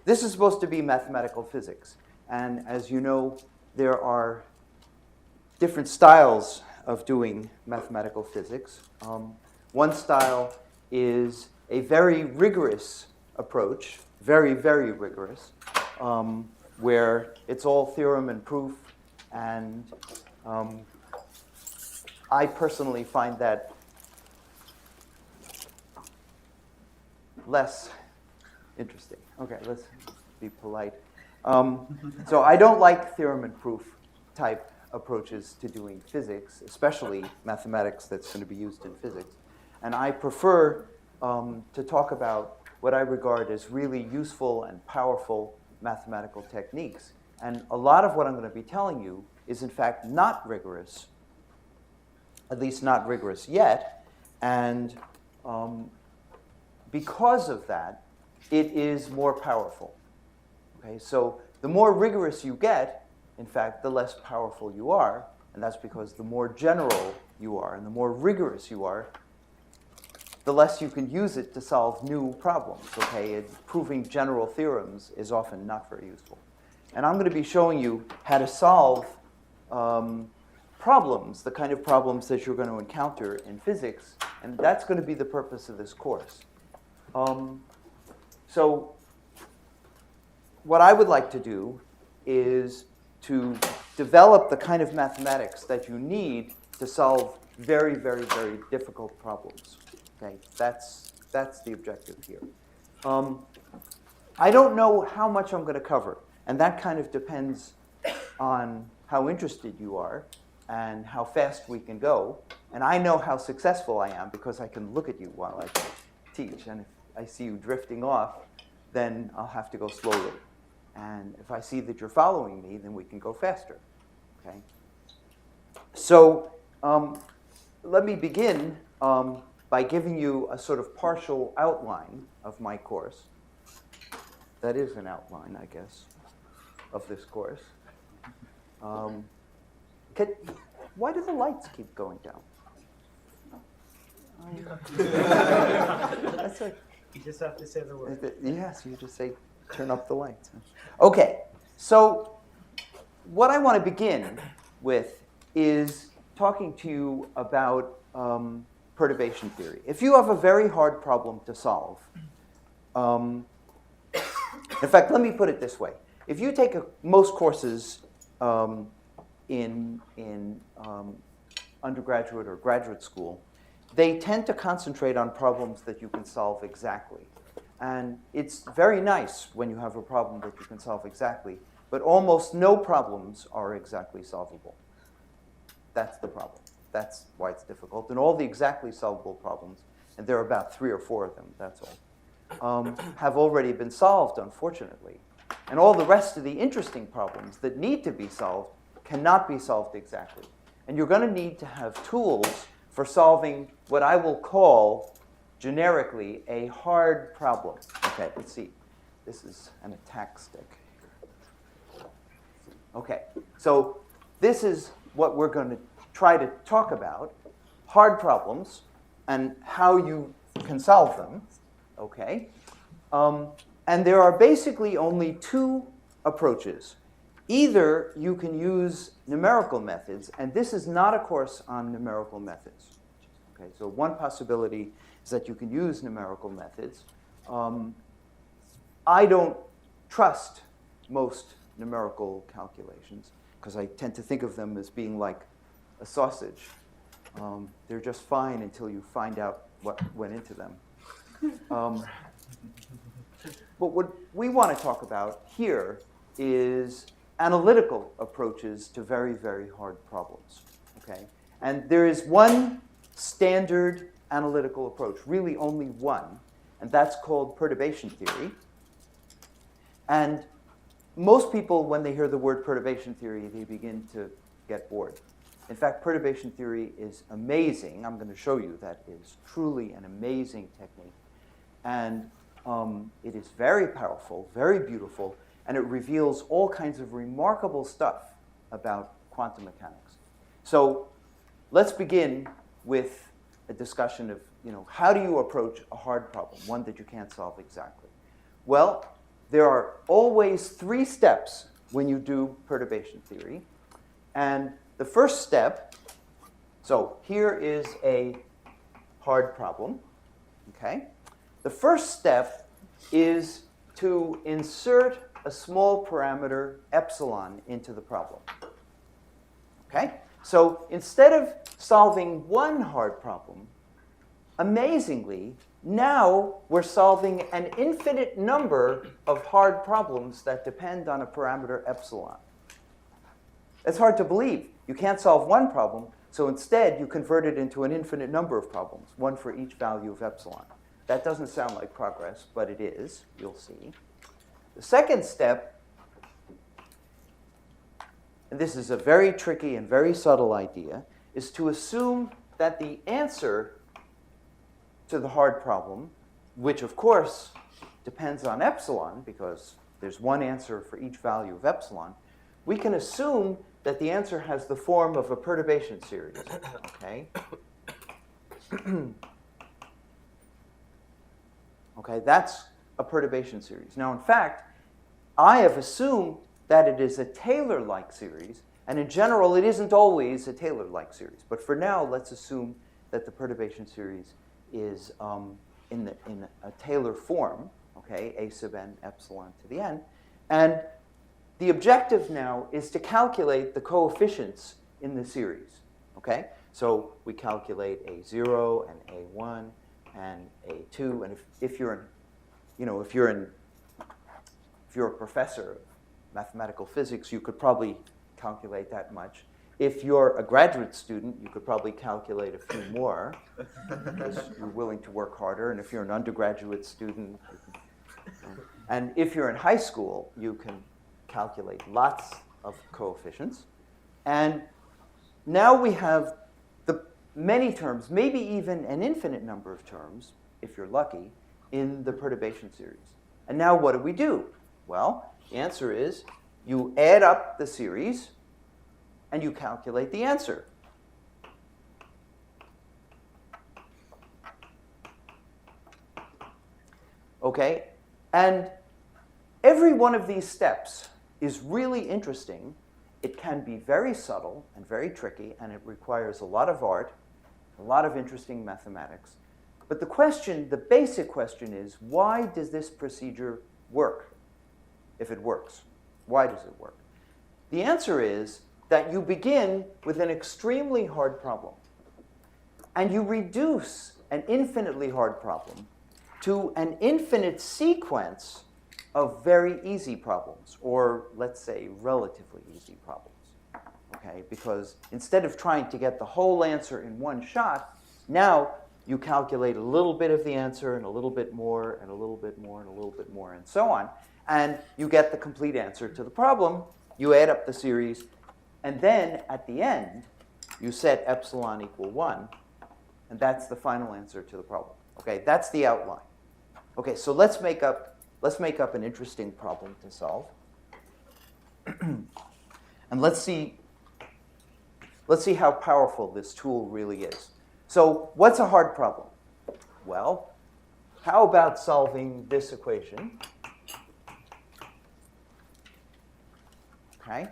this is supposed to be mathematical physics. And as you know, there are different styles of doing mathematical physics. One style is a very rigorous approach, very, very rigorous, where it's all theorem and proof. And I personally find that less interesting. Okay, let's be polite. So I don't like theorem and proof type approaches to doing physics, especially mathematics that's going to be used in physics. And I prefer to talk about what I regard as really useful and powerful mathematical techniques. And a lot of what I'm going to be telling you is, in fact, not rigorous, at least not rigorous yet. And because of that, it is more powerful. Okay, so the more rigorous you get, in fact, the less powerful you are. And that's because the more general you are and the more rigorous you are, the less you can use it to solve new problems. Okay, proving general theorems is often not very useful. And I'm going to be showing you how to solve problems, the kind of problems that you're going to encounter in physics. And that's going to be the purpose of this course. So what I would like to do is to develop the kind of mathematics that you need to solve very, very, very difficult problems. Okay, that's the objective here. I don't know how much I'm going to cover, and that kind of depends on how interested you are and how fast we can go. And I know how successful I am because I can look at you while I teach. And if I see you drifting off, then I'll have to go slowly. And if I see that you're following me, then we can go faster. Okay. So let me begin by giving you a sort of partial outline of my course. That is an outline, I guess, of this course. Why do the lights keep going down? That's a, You just have to say the word. yes, you just say, turn up the lights. Okay, so what I want to begin with is talking to you about perturbation theory. If you have a very hard problem to solve, in fact, let me put it this way. If you take most courses in undergraduate or graduate school, they tend to concentrate on problems that you can solve exactly. And it's very nice when you have a problem that you can solve exactly, but almost no problems are exactly solvable. That's the problem. That's why it's difficult. And all the exactly solvable problems, and there are about 3 or 4 of them, that's all, have already been solved, unfortunately. And all the rest of the interesting problems that need to be solved cannot be solved exactly. And you're going to need to have tools for solving what I will call, generically, a hard problem. Okay, let's see. This is an attack stick. Okay, so this is what we're going to try to talk about, hard problems and how you can solve them. Okay, and there are basically only 2 approaches. Either you can use numerical methods, and this is not a course on numerical methods. Okay, so one possibility is that you can use numerical methods. I don't trust most numerical calculations because I tend to think of them as being like a sausage. They're just fine until you find out what went into them. But what we want to talk about here is analytical approaches to very, very hard problems. Okay? And there is one standard analytical approach, really only one, and that's called perturbation theory. And most people, when they hear the word perturbation theory, they begin to get bored. In fact, perturbation theory is amazing. I'm going to show you that is truly an amazing technique. And it is very powerful, very beautiful, and it reveals all kinds of remarkable stuff about quantum mechanics. So let's begin with a discussion of, how do you approach a hard problem, one that you can't solve exactly? Well, there are always 3 steps when you do perturbation theory. And the first step, so here is a hard problem, okay? The first step is to insert a small parameter epsilon into the problem, okay? So instead of solving one hard problem, amazingly, now we're solving an infinite number of hard problems that depend on a parameter epsilon. It's hard to believe. You can't solve one problem, so instead you convert it into an infinite number of problems, one for each value of epsilon. That doesn't sound like progress, but it is. You'll see. The second step, and this is a very tricky and very subtle idea, is to assume that the answer to the hard problem, which of course depends on epsilon, because there's one answer for each value of epsilon, we can assume that the answer has the form of a perturbation series, okay? Okay, that's a perturbation series. Now, in fact, I have assumed that it is a Taylor-like series, and in general, it isn't always a Taylor-like series. But for now, let's assume that the perturbation series is in a Taylor form, okay, a sub n epsilon to the n. And the objective now is to calculate the coefficients in the series, okay? So we calculate a0 and a1 and a2, and if you're a professor of mathematical physics, you could probably calculate that much. If you're a graduate student, you could probably calculate a few more because you're willing to work harder. And if you're an undergraduate student, and if you're in high school, you can calculate lots of coefficients. And now we have the many terms, maybe even an infinite number of terms, if you're lucky, in the perturbation series. And now what do? Well, the answer is you add up the series and you calculate the answer. Okay? And every one of these steps is really interesting. It can be very subtle and very tricky, and it requires a lot of art, a lot of interesting mathematics. But the basic question is, why does this procedure work? If it works, why does it work? The answer is that you begin with an extremely hard problem, and you reduce an infinitely hard problem to an infinite sequence of very easy problems, or let's say relatively easy problems, okay? Because instead of trying to get the whole answer in one shot, now you calculate a little bit of the answer and a little bit more and a little bit more and a little bit more and so on, and you get the complete answer to the problem. You add up the series, and then at the end, you set epsilon equal 1, and that's the final answer to the problem. Okay, that's the outline. Okay, so let's make up an interesting problem to solve. And let's see how powerful this tool really is. So what's a hard problem? Well, how about solving this equation? Okay.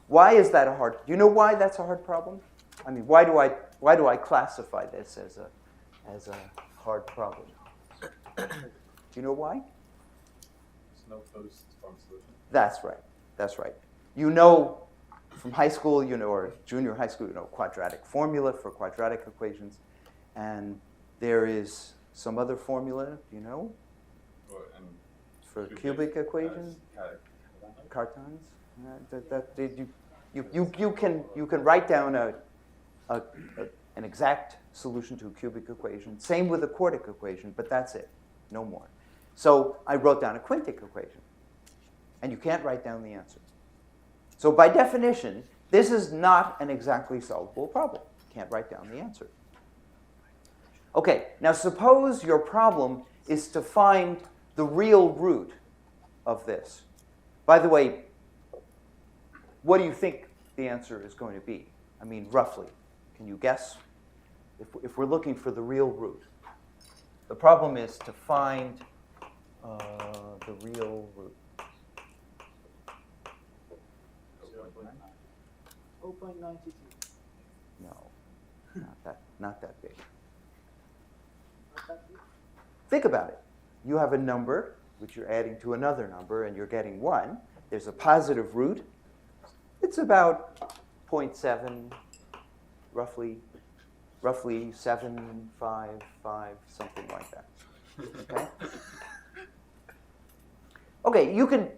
Why is that a hard? Do you know why that's a hard problem? I mean, why do I classify this as a hard problem? Do you know why? There's no closed form solution. That's right. That's right. You know from high school, or junior high school, quadratic formula for quadratic equations, and there is some other formula. Do you know? For cubic equations. Cartons. You can write down an exact solution to a cubic equation. Same with a quartic equation, but that's it, no more. So I wrote down a quintic equation, and you can't write down the answer. So by definition, this is not an exactly solvable problem. You can't write down the answer. Okay, now suppose your problem is to find the real root of this. By the way, what do you think the answer is going to be? I mean, roughly. Can you guess? If we're looking for the real root. The problem is to find, the real root. 0.92. No, not that big. Not that big. Think about it. You have a number, which you're adding to another number, and you're getting 1. There's a positive root. It's about 0.7, roughly 755, something like that. Okay? Okay, you can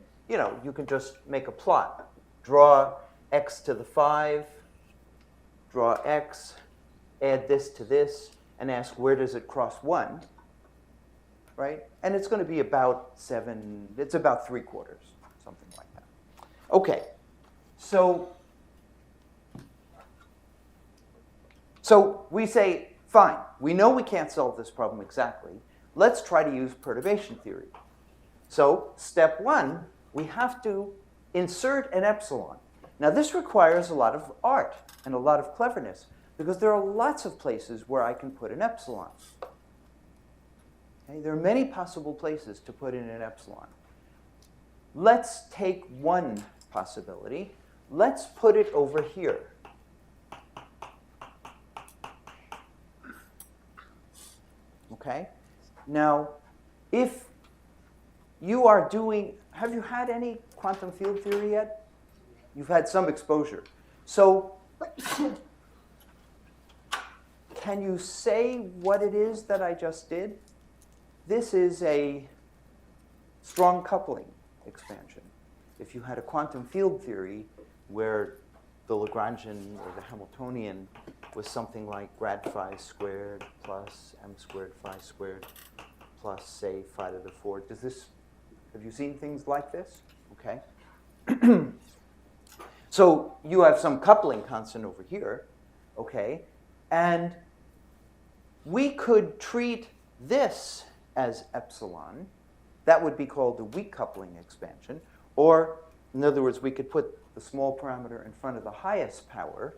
just make a plot. Draw x to the 5, draw x, add this to this, and ask where does it cross 1, right? And it's going to be about 7, it's about 3/4, something like that. Okay, so we say, fine, we know we can't solve this problem exactly. Let's try to use perturbation theory. So step 1, we have to insert an epsilon. Now this requires a lot of art and a lot of cleverness because there are lots of places where I can put an epsilon. Okay? There are many possible places to put in an epsilon. Let's take one possibility. Let's put it over here. Okay? Now, if you are doing, have you had any quantum field theory yet? You've had some exposure. So, can you say what it is that I just did? This is a strong coupling expansion. If you had a quantum field theory where the Lagrangian or the Hamiltonian was something like grad phi squared plus m squared phi squared plus, say, phi to the 4. Have you seen things like this? Okay. So you have some coupling constant over here, okay? And we could treat this as epsilon. That would be called the weak coupling expansion. Or, in other words, we could put the small parameter in front of the highest power.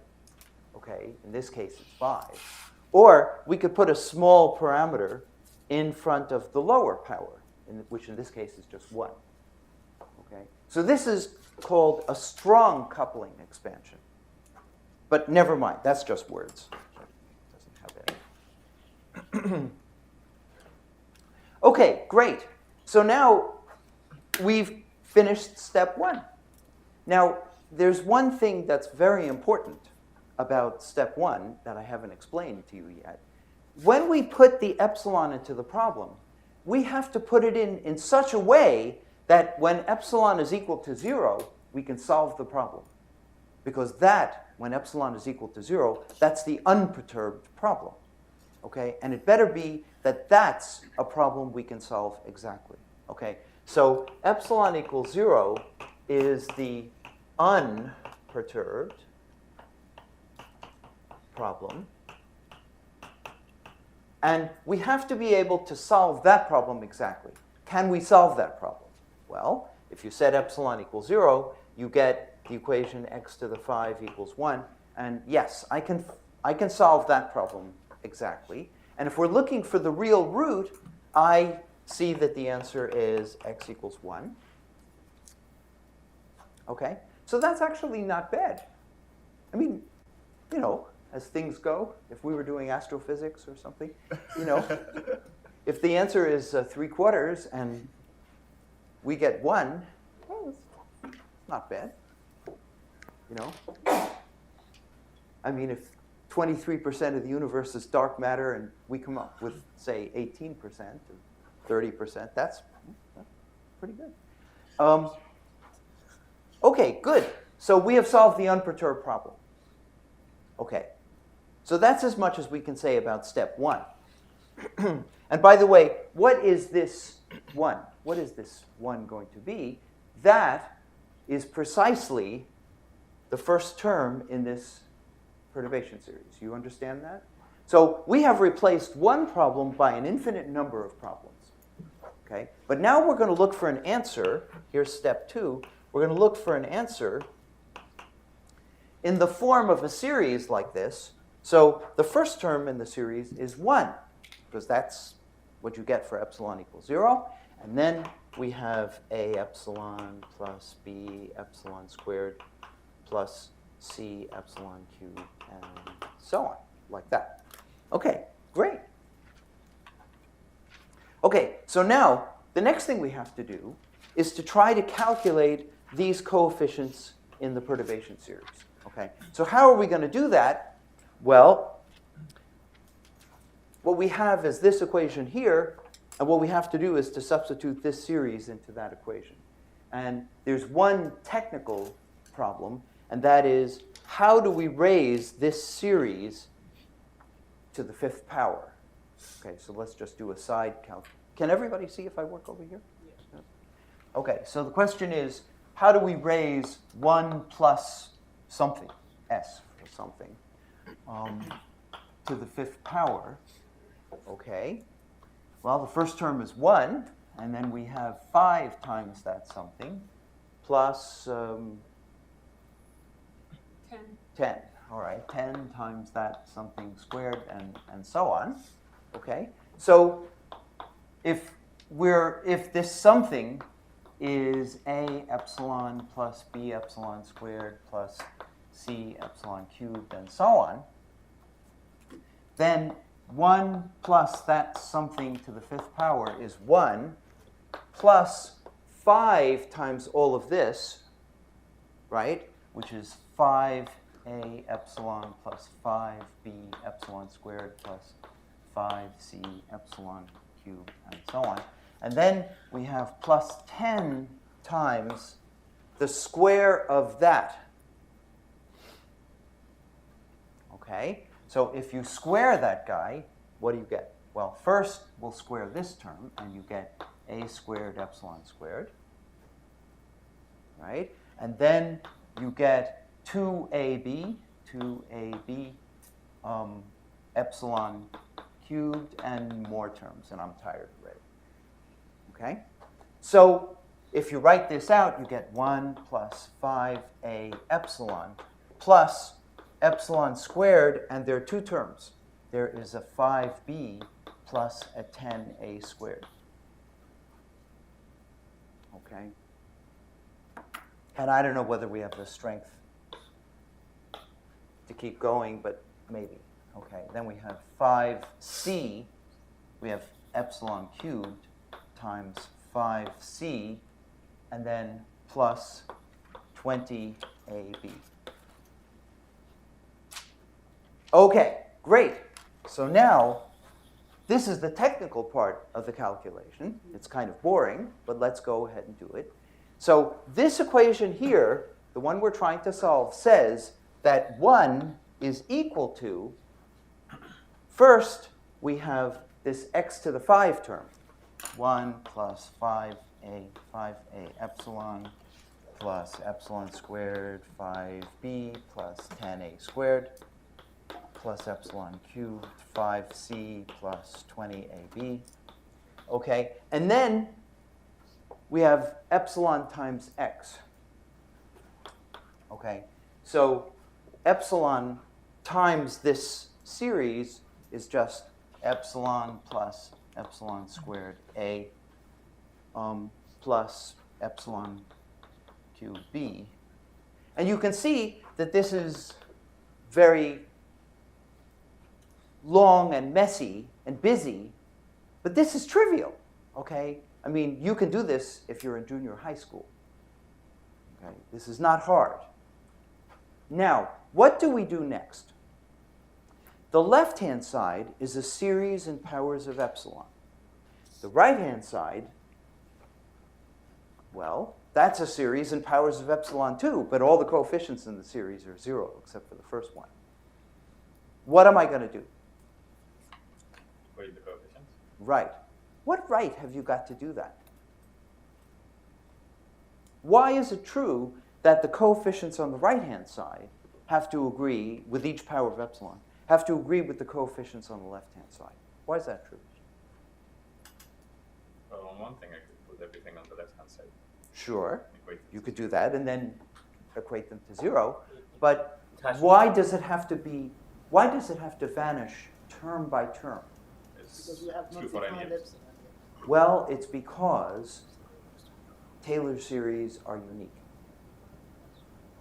Okay, in this case, it's 5. Or we could put a small parameter in front of the lower power, which in this case is just 1. Okay, so this is called a strong coupling expansion. But never mind, that's just words. It doesn't have any. Okay, great. So now we've finished step 1. Now, there's one thing that's very important about step 1 that I haven't explained to you yet. When we put the epsilon into the problem, we have to put it in such a way that when epsilon is equal to 0, we can solve the problem. Because that, when epsilon is equal to 0, that's the unperturbed problem. Okay? And it better be that that's a problem we can solve exactly. Okay? So epsilon equals 0 is the unperturbed problem. And we have to be able to solve that problem exactly. Can we solve that problem? Well, if you set epsilon equals 0, you get the equation x to the 5 equals 1. And yes, I can solve that problem exactly. And if we're looking for the real root, I see that the answer is x equals 1. Okay? So that's actually not bad. I mean, you know, as things go, if we were doing astrophysics or something, you know, if the answer is 3/4 and we get 1, well, it's not bad. You know? I mean, if 23% of the universe is dark matter and we come up with, say, 18% or 30%, that's pretty good. Okay, good. So we have solved the unperturbed problem. Okay. So that's as much as we can say about step 1. And by the way, what is this 1? What is this 1 going to be? That is precisely the first term in this perturbation series. You understand that? So we have replaced one problem by an infinite number of problems. Okay? But now we're going to look for an answer. Here's step 2. We're going to look for an answer in the form of a series like this. So the first term in the series is 1, because that's what you get for epsilon equals 0. And then we have A epsilon plus B epsilon squared plus C epsilon cubed, and so on, like that. Okay, great. Okay, so now the next thing we have to do is to try to calculate these coefficients in the perturbation series. Okay, so how are we going to do that? Well, what we have is this equation here, and what we have to do is to substitute this series into that equation. And there's one technical problem, and that is, how do we raise this series to the 5th power? Okay, so let's just do a side calc. Can everybody see if I work over here? Yeah. Okay, so the question is, how do we raise 1 plus something, s for something, to the 5th power? Okay, well, the first term is 1, and then we have 5 times that something, plus 10. All right, 10 times that something squared, and so on. Okay, so if this something is A epsilon plus B epsilon squared plus C epsilon cubed, and so on, then 1 plus that something to the 5th power is 1 plus 5 times all of this, right, which is 5A epsilon plus 5B epsilon squared plus 5C epsilon cubed, and so on. And then we have plus 10 times the square of that. Okay? So if you square that guy, what do you get? Well, first we'll square this term, and you get A squared epsilon squared. Right? And then you get 2AB epsilon cubed, and more terms, and I'm tired already. Okay? So if you write this out, you get 1 plus 5A epsilon plus epsilon squared, and there are 2 terms. There is a 5B plus a 10A squared. Okay? And I don't know whether we have the strength to keep going, but maybe. Okay, then we have 5C, we have epsilon cubed times 5C, and then plus 20AB. Okay, great. So now, this is the technical part of the calculation. It's kind of boring, but let's go ahead and do it. So this equation here, the one we're trying to solve, says that 1 is equal to, first, we have this x to the 5 term. 1 plus 5a epsilon plus epsilon squared 5b plus 10a squared plus epsilon cubed 5c plus 20ab. Okay, and then we have epsilon times x. Okay, so epsilon times this series is just epsilon plus epsilon squared a plus epsilon cubed b. And you can see that this is very long and messy and busy, but this is trivial, okay? I mean, you can do this if you're in junior high school. Okay? This is not hard. Now, what do we do next? The left-hand side is a series in powers of epsilon. The right-hand side, well, that's a series in powers of epsilon too, but all the coefficients in the series are 0 except for the first one. What am I going to do? Equate the coefficients. Right. What right have you got to do that? Why is it true that the coefficients on the right-hand side have to agree with each power of epsilon, have to agree with the coefficients on the left-hand side? Why is that true? Well, on one thing, I could put everything on the left-hand side. Sure, Equate it you to could do 0. that and then equate them to 0. But why does it have to be? Why does it have to vanish term by term? It's Because we have not true for any defined epsilon. epsilon yet. Well, it's because Taylor series are unique.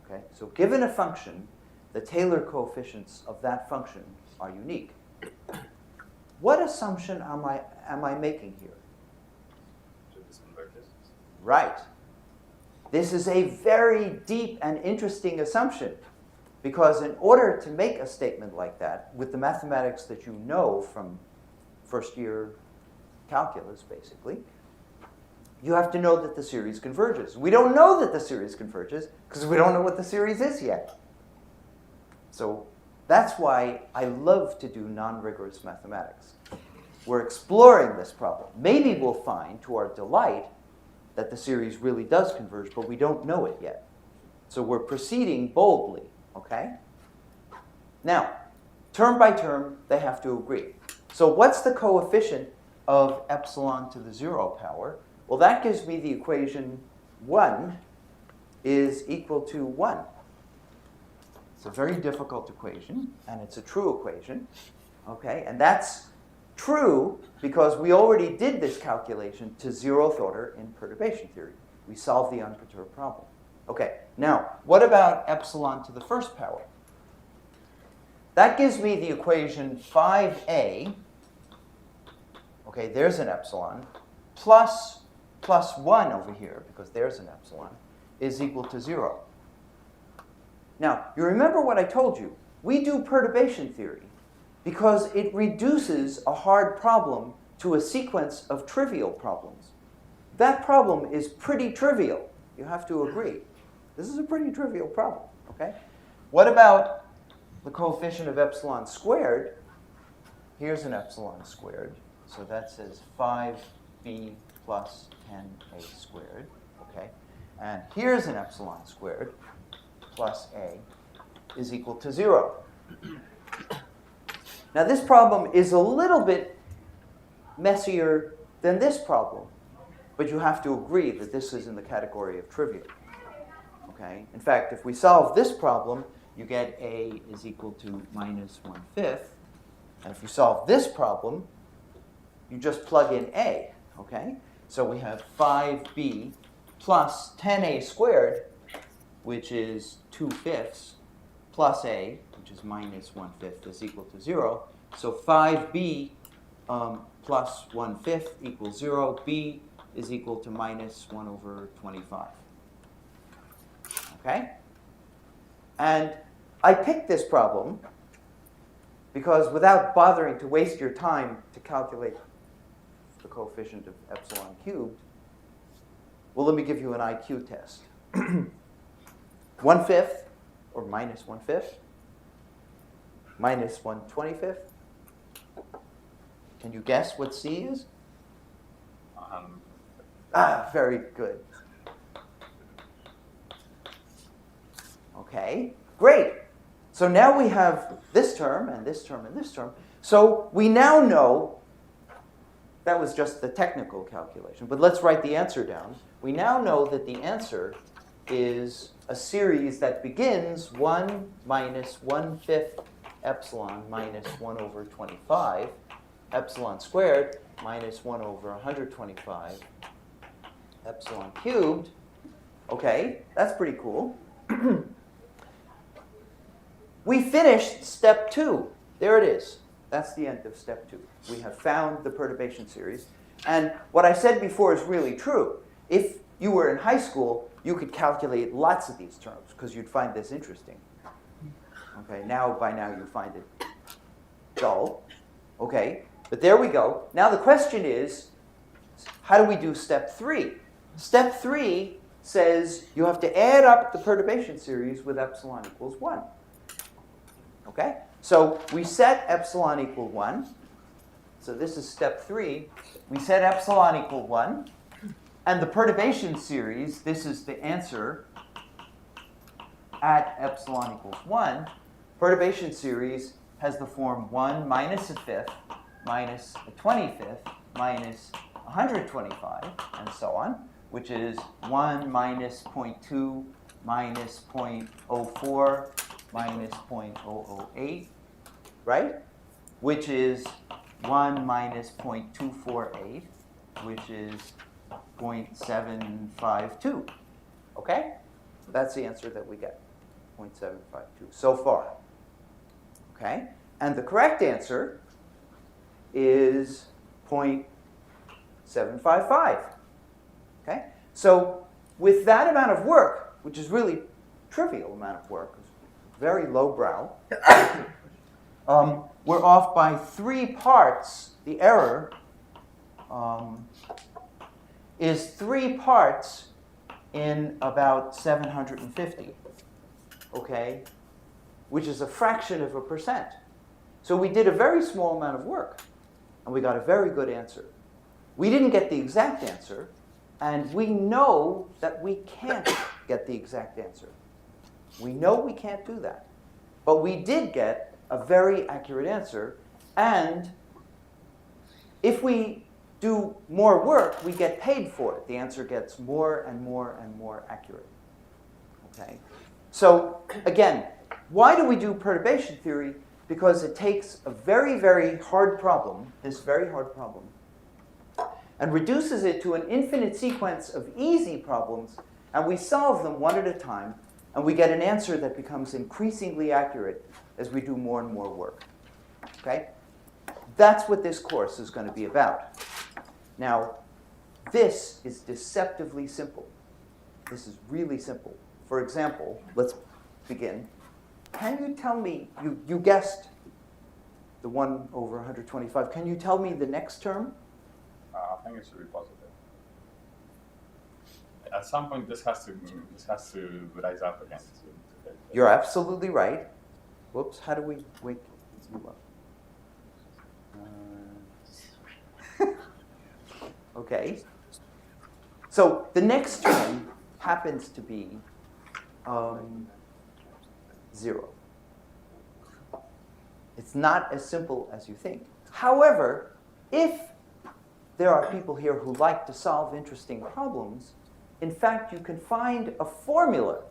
Okay, so given a function, the Taylor coefficients of that function are unique. What assumption am I making here? So this converges. Right. This is a very deep and interesting assumption, because in order to make a statement like that, with the mathematics that you know from first year calculus, basically, you have to know that the series converges. We don't know that the series converges because we don't know what the series is yet. So that's why I love to do non-rigorous mathematics. We're exploring this problem. Maybe we'll find, to our delight, that the series really does converge, but we don't know it yet. So we're proceeding boldly, okay? Now, term by term, they have to agree. So what's the coefficient of epsilon to the 0 power? Well, that gives me the equation 1 is equal to 1. It's a very difficult equation, and it's a true equation, okay? And that's true because we already did this calculation to 0th order in perturbation theory. We solved the unperturbed problem. Okay, now, what about epsilon to the 1st power? That gives me the equation 5a, okay, there's an epsilon, plus 1 over here, because there's an epsilon, is equal to 0. Now, you remember what I told you. We do perturbation theory because it reduces a hard problem to a sequence of trivial problems. That problem is pretty trivial. You have to agree. This is a pretty trivial problem, okay? What about the coefficient of epsilon squared? Here's an epsilon squared. So that says 5b plus 10a squared, okay? And here's an epsilon squared plus a is equal to 0. Now this problem is a little bit messier than this problem, but you have to agree that this is in the category of trivial, okay? In fact, if we solve this problem, you get a is equal to minus 1/5, and if you solve this problem, you just plug in a, okay? So we have 5b plus 10a squared, which is 2/5, plus a, which is minus 1/5, is equal to 0. So 5b plus 1/5 equals 0. b is equal to minus 1/25. Okay? And I picked this problem because without bothering to waste your time to calculate the coefficient of epsilon cubed, well, let me give you an IQ test. 1/5, or minus 1/5, minus 1/25. Can you guess what C is? Very good. Okay, great. So now we have this term, and this term, and this term. So we now know, that was just the technical calculation, but let's write the answer down. We now know that the answer is a series that begins 1 minus 1/5 epsilon minus 1/25, epsilon squared minus 1/125, epsilon cubed. Okay, that's pretty cool. We finished step 2. There it is. That's the end of step 2. We have found the perturbation series. And what I said before is really true. If you were in high school, you could calculate lots of these terms because you'd find this interesting. Okay, by now you find it dull. Okay, but there we go. Now the question is, how do we do step 3? Step 3 says you have to add up the perturbation series with epsilon equals 1. Okay, so we set epsilon equal 1. So this is step 3. We set epsilon equal 1. And the perturbation series, this is the answer at epsilon equals 1. Perturbation series has the form 1 minus 1/5 minus 1/25 minus 125, and so on, which is 1 minus 0.2 minus 0.04 minus 0.008, right? Which is 1 minus 0.248, which is 0.752. Okay? That's the answer that we get, 0.752 so far. Okay? And the correct answer is 0.755. Okay? So with that amount of work, which is really trivial amount of work, very lowbrow, we're off by 3 parts. The error is 3 parts in about 750, okay, which is a fraction of a percent. So we did a very small amount of work, and we got a very good answer. We didn't get the exact answer, and we know that we can't get the exact answer. We know we can't do that. But we did get a very accurate answer, and if we do more work, we get paid for it. The answer gets more and more and more accurate. Okay? So again, why do we do perturbation theory? Because it takes a very, very hard problem, this very hard problem, and reduces it to an infinite sequence of easy problems, and we solve them one at a time, and we get an answer that becomes increasingly accurate as we do more and more work. Okay? That's what this course is going to be about. Now, this is deceptively simple. This is really simple. For example, let's begin. Can you tell me, you guessed the 1 over 125. Can you tell me the next term? I think it should be positive. At some point, this has to rise up again. You're absolutely right. Whoops, how do we, wait, let's move up. Okay. So the next term happens to be 0. It's not as simple as you think. However, if there are people here who like to solve interesting problems, in fact, you can find a formula.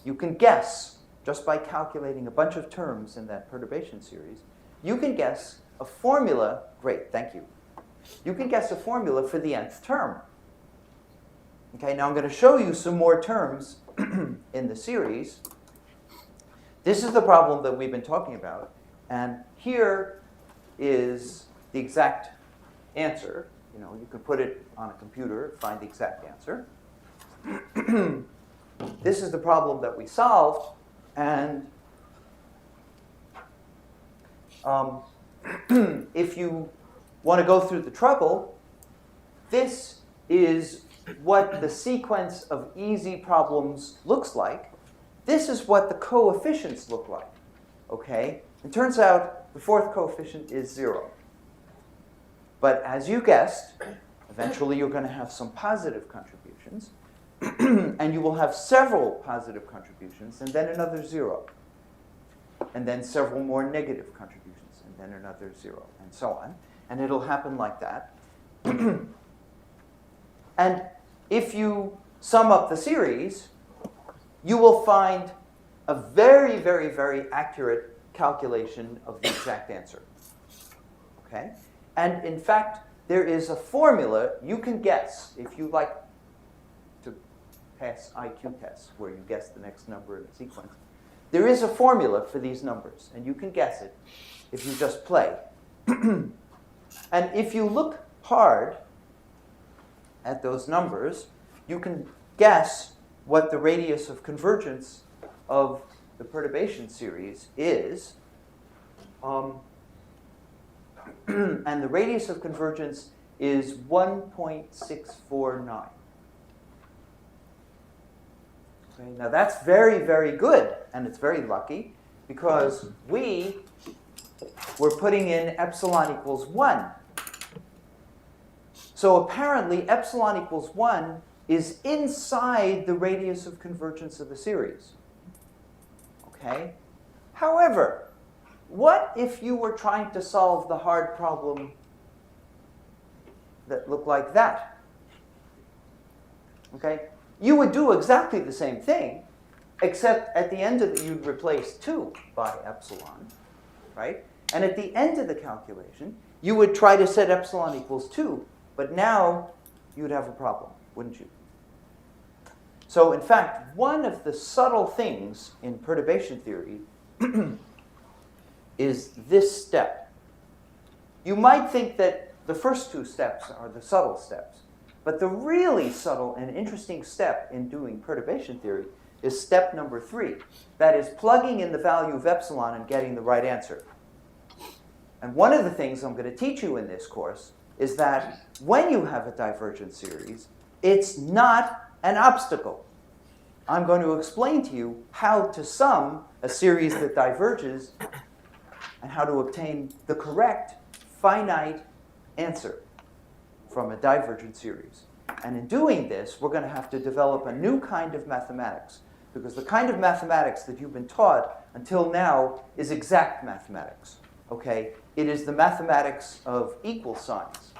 You can guess, just by calculating a bunch of terms in that perturbation series, you can guess a formula. Great, thank you. You can guess a formula for the nth term. Okay, now I'm going to show you some more terms in the series. This is the problem that we've been talking about, and here is the exact answer. You know, you can put it on a computer, find the exact answer. This is the problem that we solved, and if you want to go through the trouble, this is what the sequence of easy problems looks like. This is what the coefficients look like. Okay? It turns out the 4th coefficient is 0. But as you guessed, eventually you're going to have some positive contributions, and you will have several positive contributions, and then another 0, and then several more negative contributions, and then another 0, and so on. And it'll happen like that. And if you sum up the series, you will find a very, very, very accurate calculation of the exact answer. Okay? And in fact, there is a formula you can guess if you like to pass IQ tests where you guess the next number in the sequence. There is a formula for these numbers, and you can guess it if you just play. And if you look hard at those numbers, you can guess what the radius of convergence of the perturbation series is. And the radius of convergence is 1.649. Okay, now that's very, very good, and it's very lucky, because we were putting in epsilon equals 1. So apparently, epsilon equals 1 is inside the radius of convergence of the series. Okay? However, what if you were trying to solve the hard problem that looked like that? Okay? You would do exactly the same thing, except at the end of it, you'd replace 2 by epsilon, right? And at the end of the calculation, you would try to set epsilon equals 2, but now you would have a problem, wouldn't you? So in fact, one of the subtle things in perturbation theory is this step. You might think that the first two steps are the subtle steps, but the really subtle and interesting step in doing perturbation theory is step number 3. That is plugging in the value of epsilon and getting the right answer. And one of the things I'm going to teach you in this course is that when you have a divergent series, it's not an obstacle. I'm going to explain to you how to sum a series that diverges and how to obtain the correct finite answer from a divergent series. And in doing this, we're going to have to develop a new kind of mathematics, because the kind of mathematics that you've been taught until now is exact mathematics. Okay? It is the mathematics of equal signs.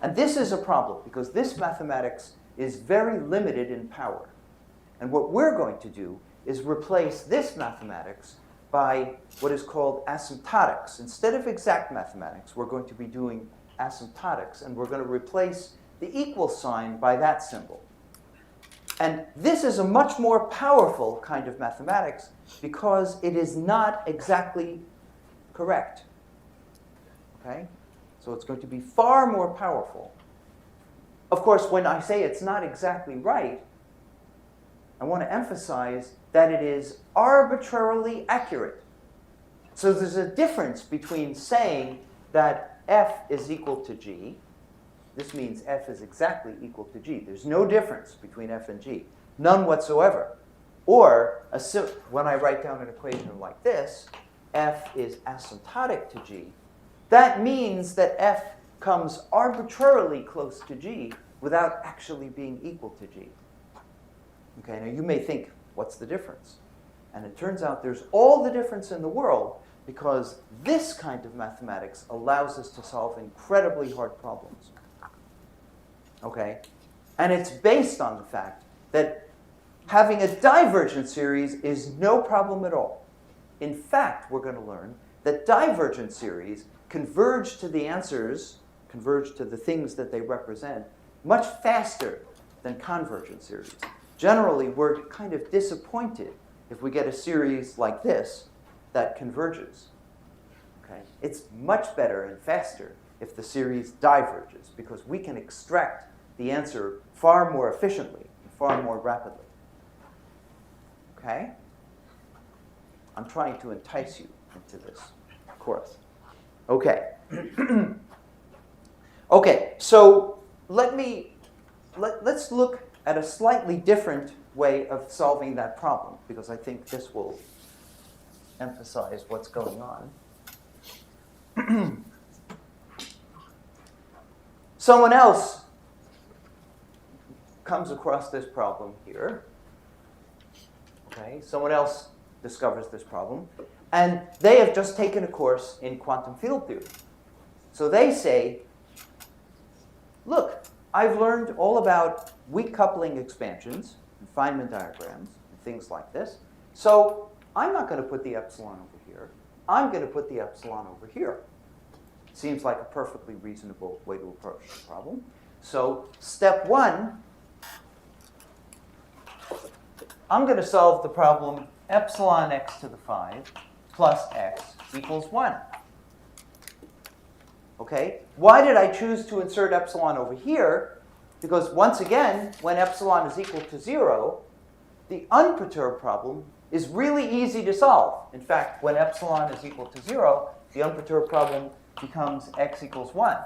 And this is a problem, because this mathematics is very limited in power. And what we're going to do is replace this mathematics by what is called asymptotics. Instead of exact mathematics, we're going to be doing asymptotics, and we're going to replace the equal sign by that symbol. And this is a much more powerful kind of mathematics because it is not exactly correct. Okay? So it's going to be far more powerful. Of course, when I say it's not exactly right, I want to emphasize that it is arbitrarily accurate. So there's a difference between saying that f is equal to g. This means f is exactly equal to g. There's no difference between f and g, none whatsoever. Or when I write down an equation like this, f is asymptotic to g, that means that f comes arbitrarily close to g without actually being equal to g. Okay, now you may think, what's the difference? And it turns out there's all the difference in the world because this kind of mathematics allows us to solve incredibly hard problems. Okay? And it's based on the fact that having a divergent series is no problem at all. In fact, we're going to learn that divergent series converge to the answers, converge to the things that they represent, much faster than convergent series. Generally, we're kind of disappointed if we get a series like this that converges. Okay? It's much better and faster if the series diverges because we can extract the answer far more efficiently and far more rapidly. Okay? I'm trying to entice you into this course. Okay. Okay, so let's look at a slightly different way of solving that problem, because I think this will emphasize what's going on. Someone else comes across this problem here. Okay, someone else discovers this problem, and they have just taken a course in quantum field theory. So they say, look, I've learned all about weak coupling expansions and Feynman diagrams and things like this. So I'm not going to put the epsilon over here. I'm going to put the epsilon over here. Seems like a perfectly reasonable way to approach the problem. So step 1, I'm going to solve the problem epsilon x to the 5 plus x equals 1. Okay? Why did I choose to insert epsilon over here? Because once again, when epsilon is equal to 0, the unperturbed problem is really easy to solve. In fact, when epsilon is equal to 0, the unperturbed problem becomes x equals 1.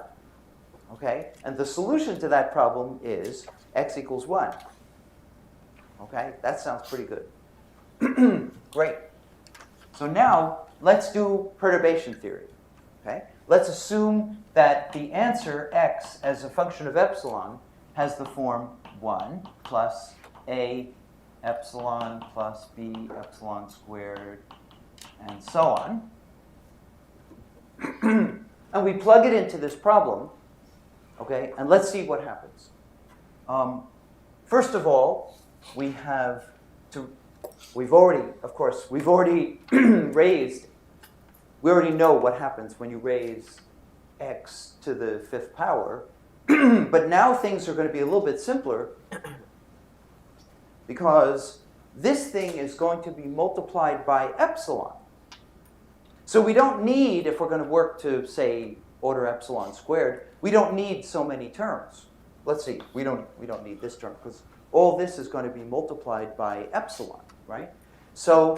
Okay? And the solution to that problem is x equals 1. Okay? That sounds pretty good. Great. So now, let's do perturbation theory. Okay? Let's assume that the answer x as a function of epsilon has the form 1 plus a epsilon plus b epsilon squared, and so on. And we plug it into this problem, okay, and let's see what happens. First of all, we've already raised, we already know what happens when you raise x to the 5th power. But now things are going to be a little bit simpler because this thing is going to be multiplied by epsilon. So we don't need, if we're going to work to, say, order epsilon squared, we don't need so many terms. Let's see, we don't need this term because all this is going to be multiplied by epsilon, right? So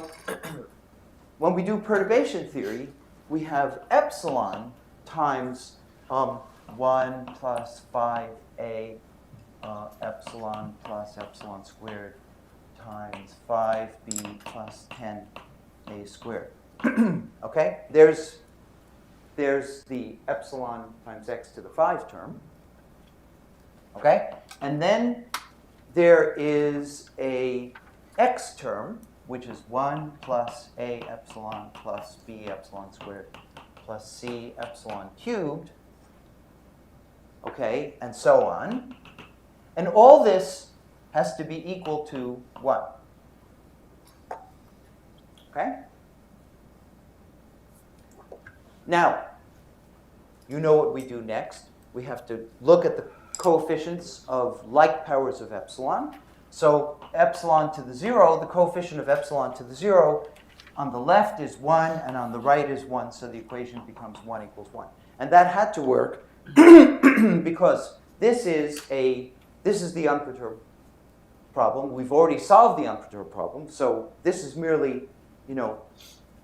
when we do perturbation theory, we have epsilon times 1 plus 5a epsilon plus epsilon squared times 5b plus 10a squared. Okay, there's the epsilon times x to the 5 term. Okay, and then there is a x term, which is 1 plus a epsilon plus b epsilon squared plus c epsilon cubed. Okay, and so on. And all this has to be equal to 1. Okay? Now, you know what we do next. We have to look at the coefficients of like powers of epsilon. So epsilon to the 0, the coefficient of epsilon to the 0 on the left is 1 and on the right is 1, so the equation becomes 1 equals 1. And that had to work because this is the unperturbed problem. We've already solved the unperturbed problem, so this is merely,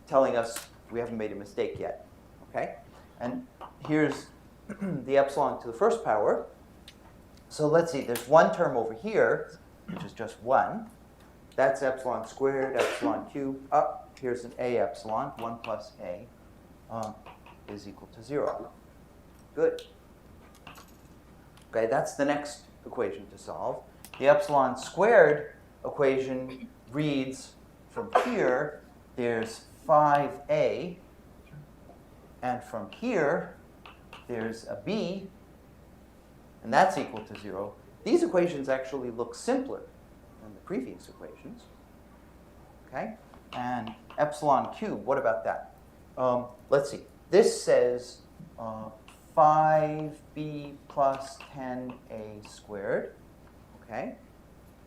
telling us we haven't made a mistake yet. Okay? And here's the epsilon to the 1st power. So let's see, there's one term over here, which is just 1. That's epsilon squared, epsilon cubed. Here's an a epsilon, 1 plus a is equal to 0. Good. Okay, that's the next equation to solve. The epsilon squared equation reads from here, there's 5a, and from here, there's a b, and that's equal to 0. These equations actually look simpler than the previous equations. Okay? And epsilon cubed, what about that? Let's see. This says 5b plus 10a squared. Okay?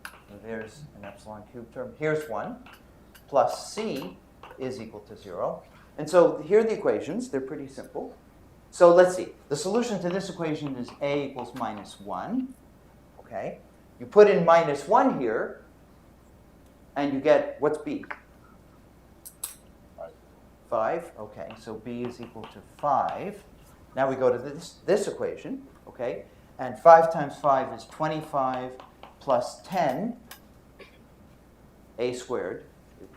So there's an epsilon cubed term. Here's 1. Plus c is equal to 0. And so here are the equations. They're pretty simple. So let's see. The solution to this equation is a equals minus 1. Okay? You put in minus 1 here, and you get, what's b? 5. Okay, so b is equal to 5. Now we go to this equation, okay? And 5 times 5 is 25 plus 10, a squared.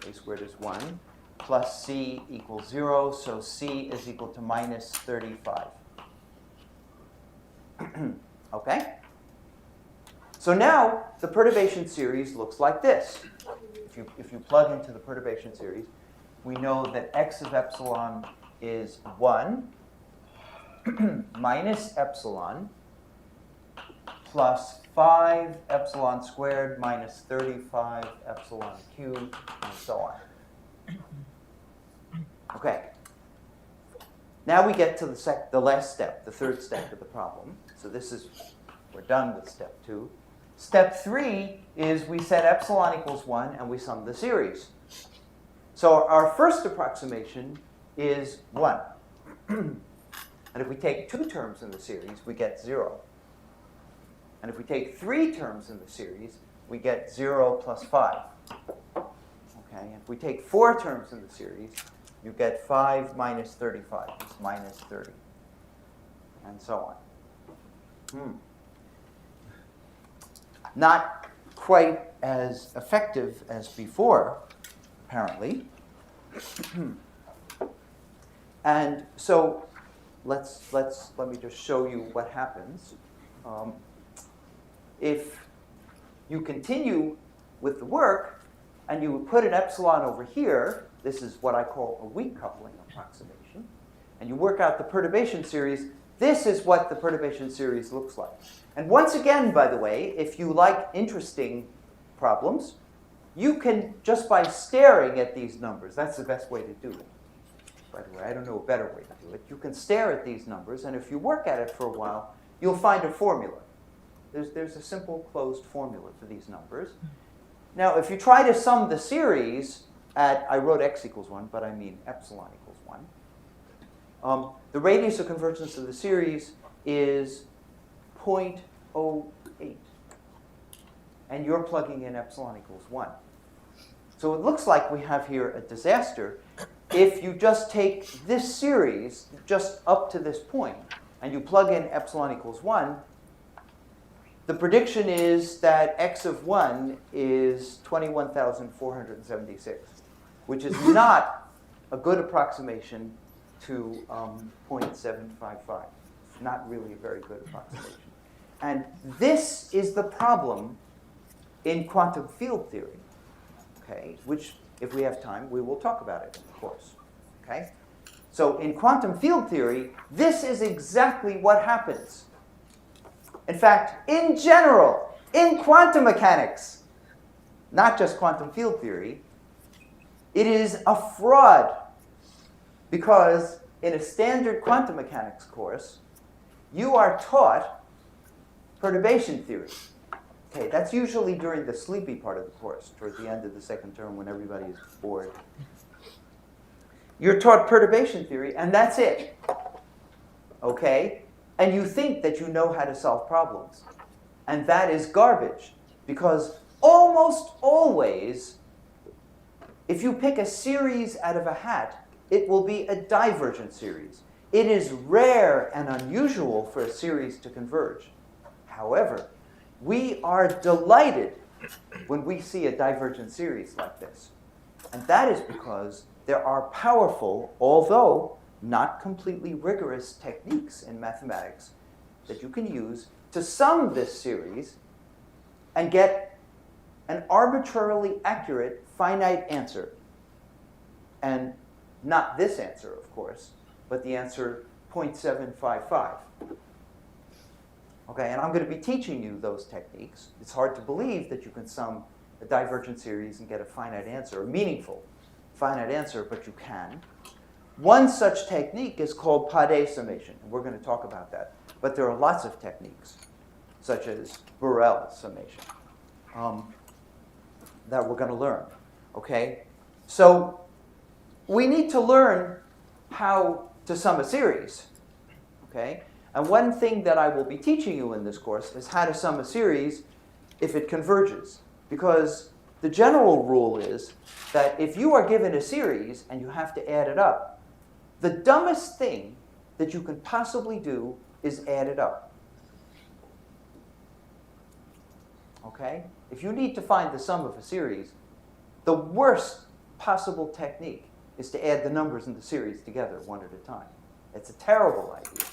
A squared is 1. Plus c equals 0, so c is equal to minus 35. Okay? So now the perturbation series looks like this. If you plug into the perturbation series, we know that x of epsilon is 1 minus epsilon plus 5 epsilon squared minus 35 epsilon cubed, and so on. Okay. Now we get to the last step, the 3rd step of the problem. So we're done with step 2. Step 3 is we set epsilon equals 1 and we sum the series. So our first approximation is 1. And if we take 2 terms in the series, we get 0. And if we take 3 terms in the series, we get 0 plus 5. Okay, and if we take 4 terms in the series, you get 5 minus 35. It's minus 30. And so on. Not quite as effective as before, apparently. And so let me just show you what happens. If you continue with the work and you put an epsilon over here, this is what I call a weak coupling approximation, and you work out the perturbation series, this is what the perturbation series looks like. And once again, by the way, if you like interesting problems, you can, just by staring at these numbers, that's the best way to do it. by the way. I don't know a better way to do it. You can stare at these numbers, and if you work at it for a while, you'll find a formula. There's a simple closed formula for these numbers. Now, if you try to sum the series at, I wrote x equals 1, but I mean epsilon equals 1. The radius of convergence of the series is 0.08. And you're plugging in epsilon equals 1. So it looks like we have here a disaster if you just take this series just up to this point and you plug in epsilon equals 1. The prediction is that x of 1 is 21,476, which is not a good approximation to 0.755. Not really a very good approximation. And this is the problem in quantum field theory, okay, which, if we have time, we will talk about it in the course, okay? So in quantum field theory, this is exactly what happens. In fact, in general, in quantum mechanics, not just quantum field theory, it is a fraud because in a standard quantum mechanics course, you are taught perturbation theory. Okay, that's usually during the sleepy part of the course, towards the end of the second term when everybody is bored. You're taught perturbation theory, and that's it. Okay? And you think that you know how to solve problems. And that is garbage. Because almost always, if you pick a series out of a hat, it will be a divergent series. It is rare and unusual for a series to converge. However, we are delighted when we see a divergent series like this. And that is because there are powerful, although not completely rigorous techniques in mathematics that you can use to sum this series and get an arbitrarily accurate finite answer. And not this answer, of course, but the answer 0.755. Okay, and I'm going to be teaching you those techniques. It's hard to believe that you can sum a divergent series and get a finite answer, a meaningful finite answer, but you can. One such technique is called Pade summation, and we're going to talk about that. But there are lots of techniques, such as Borel summation, that we're going to learn. Okay, so we need to learn how to sum a series. Okay, and one thing that I will be teaching you in this course is how to sum a series if it converges, because the general rule is that if you are given a series and you have to add it up, the dumbest thing that you can possibly do is add it up. Okay? If you need to find the sum of a series, the worst possible technique is to add the numbers in the series together one at a time. It's a terrible idea.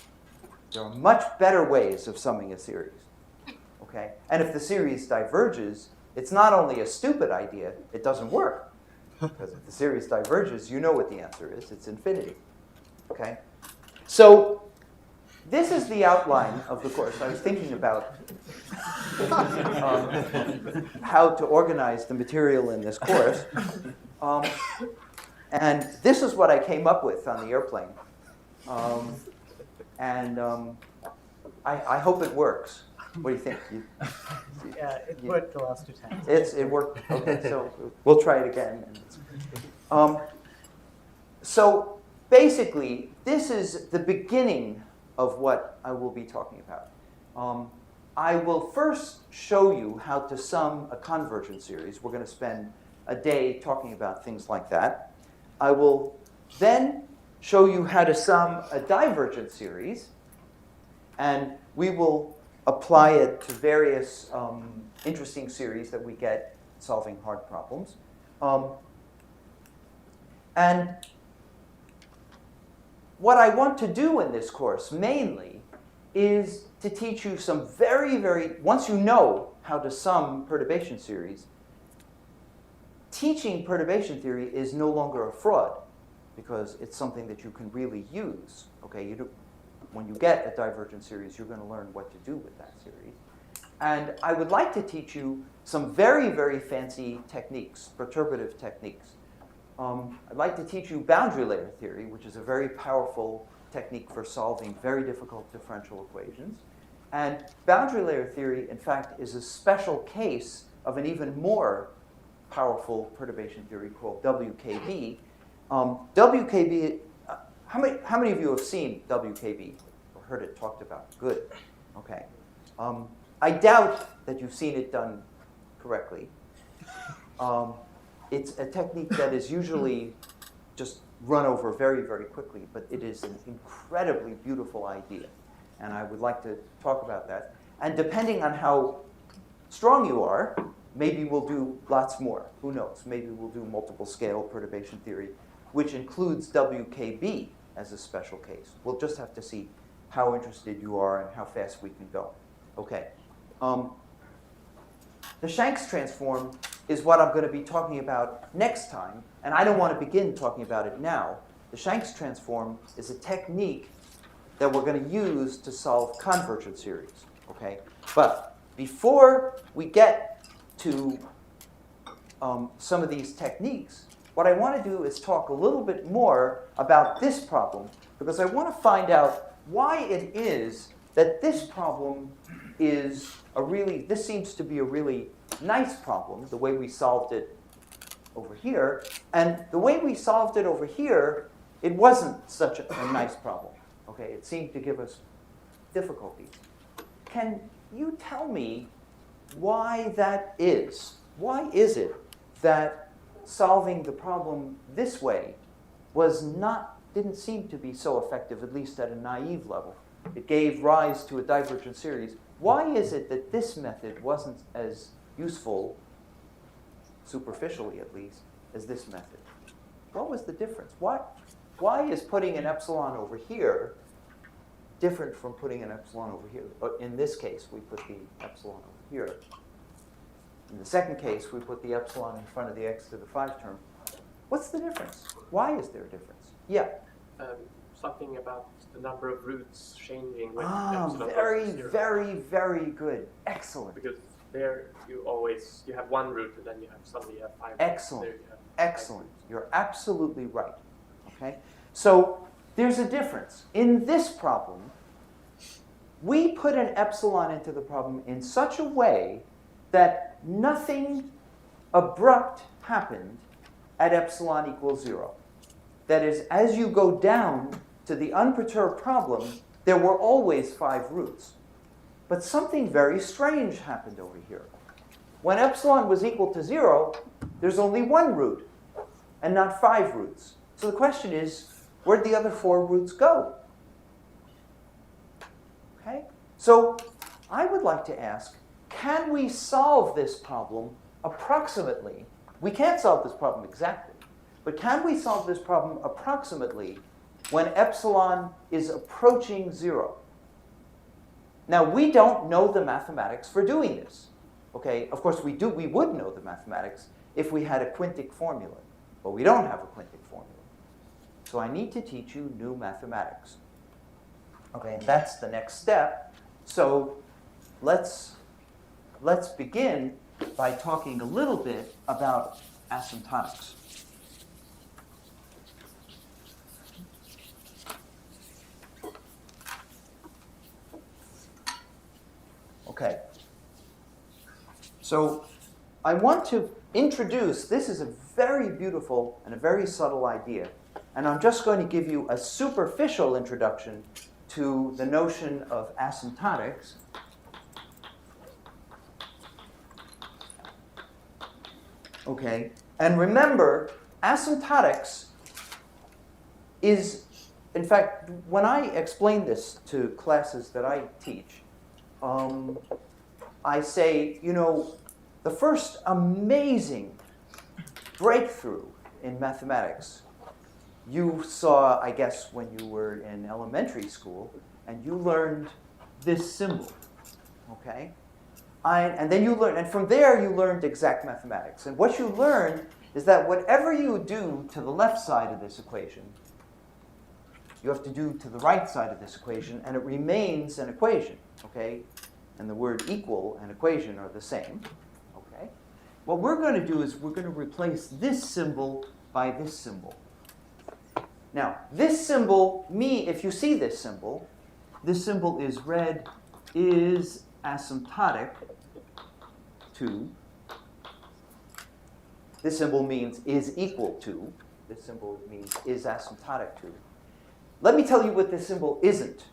There are much better ways of summing a series. Okay? And if the series diverges, it's not only a stupid idea, it doesn't work. Because if the series diverges, you know what the answer is. It's infinity. Okay? So this is the outline of the course. I was thinking about how to organize the material in this course. And this is what I came up with on the airplane. I hope it works. What do you think? Yeah, it worked the last 2 times. It worked. Okay, so we'll try it again. So basically, this is the beginning of what I will be talking about. I will first show you how to sum a convergent series. We're going to spend a day talking about things like that. I will then show you how to sum a divergent series, and we will apply it to various interesting series that we get solving hard problems. And what I want to do in this course mainly is to teach you some once you know how to sum perturbation series, teaching perturbation theory is no longer a fraud because it's something that you can really use. Okay, when you get a divergent series, you're going to learn what to do with that series. And I would like to teach you some very, very fancy techniques, perturbative techniques. I'd like to teach you boundary layer theory, which is a very powerful technique for solving very difficult differential equations. And boundary layer theory, in fact, is a special case of an even more powerful perturbation theory called WKB. WKB, how many of you have seen WKB or heard it talked about? Good. Okay. I doubt that you've seen it done correctly. It's a technique that is usually just run over very, very quickly, but it is an incredibly beautiful idea. And I would like to talk about that. And depending on how strong you are, maybe we'll do lots more. Who knows? Maybe we'll do multiple scale perturbation theory, which includes WKB as a special case. We'll just have to see how interested you are and how fast we can go. Okay. The Shanks transform is what I'm going to be talking about next time, and I don't want to begin talking about it now. The Shanks transform is a technique that we're going to use to solve convergent series. Okay? But before we get to some of these techniques, what I want to do is talk a little bit more about this problem, because I want to find out why it is that this problem is this seems to be a really nice problem, the way we solved it over here. And the way we solved it over here, it wasn't such a nice problem. Okay, it seemed to give us difficulties. Can you tell me why that is? Why is it that solving the problem this way didn't seem to be so effective, at least at a naive level? It gave rise to a divergent series. Why is it that this method wasn't as useful, superficially at least, as this method? What was the difference? Why is putting an epsilon over here different from putting an epsilon over here? In this case, we put the epsilon over here. In the second case, we put the epsilon in front of the x to the 5 term. What's the difference? Why is there a difference? Yeah. Something about the number of roots changing with epsilon. Very, very good. Excellent. Because there you have one root and then suddenly you have 5 Excellent. roots. There you have Excellent. You're absolutely right. Okay? So there's a difference. In this problem, we put an epsilon into the problem in such a way that nothing abrupt happened at epsilon equals 0. That is, as you go down to the unperturbed problem, there were always 5 roots. But something very strange happened over here. When epsilon was equal to 0, there's only 1 root and not 5 roots. So the question is, where'd the other 4 roots go? Okay? So I would like to ask, can we solve this problem approximately? We can't solve this problem exactly, but can we solve this problem approximately when epsilon is approaching 0? Now, we don't know the mathematics for doing this. Okay? Of course, we would know the mathematics if we had a quintic formula, but we don't have a quintic formula. So I need to teach you new mathematics. Okay, and that's the next step. So let's begin by talking a little bit about asymptotics. Okay. So I want to introduce, this is a very beautiful and a very subtle idea, and I'm just going to give you a superficial introduction to the notion of asymptotics. Okay, and remember, asymptotics is, in fact, when I explain this to classes that I teach, I say, the first amazing breakthrough in mathematics you saw, I guess, when you were in elementary school, and you learned this symbol, okay? And then you learned, and from there you learned exact mathematics. And what you learned is that whatever you do to the left side of this equation, you have to do to the right side of this equation, and it remains an equation, okay? And the word equal and equation are the same, okay? What we're going to do is we're going to replace this symbol by this symbol. Now, this symbol, if you see this symbol is read is asymptotic to. This symbol means is equal to. This symbol means is asymptotic to. Let me tell you what this symbol isn't.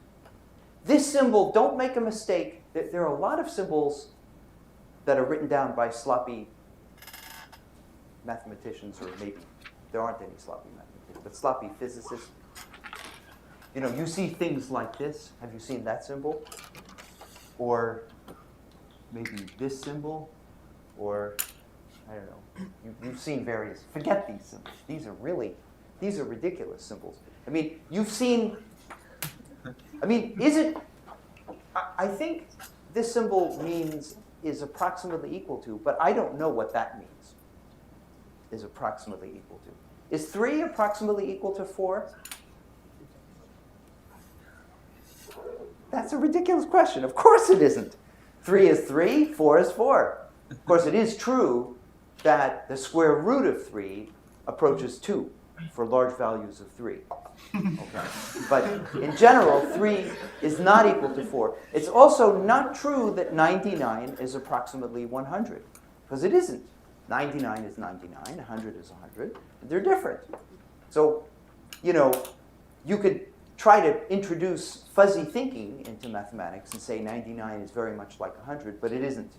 This symbol, don't make a mistake. There are a lot of symbols that are written down by sloppy mathematicians, or maybe there aren't any sloppy mathematicians, but sloppy physicists. You know, you see things like this. Have you seen that symbol? Or maybe this symbol? Or, I don't know. You've seen various. Forget these symbols. These are ridiculous symbols. I mean, you've seen. I think this symbol means is approximately equal to, but I don't know what that means. Is approximately equal to. Is 3 approximately equal to 4? That's a ridiculous question. Of course it isn't. 3 is 3, 4 is 4. Of course, it is true that the square root of 3 approaches 2 for large values of 3. Okay. But in general, 3 is not equal to 4. It's also not true that 99 is approximately 100, because it isn't. 99 is 99, 100 is 100. They're different. So, you know, you could try to introduce fuzzy thinking into mathematics and say 99 is very much like 100, but it isn't.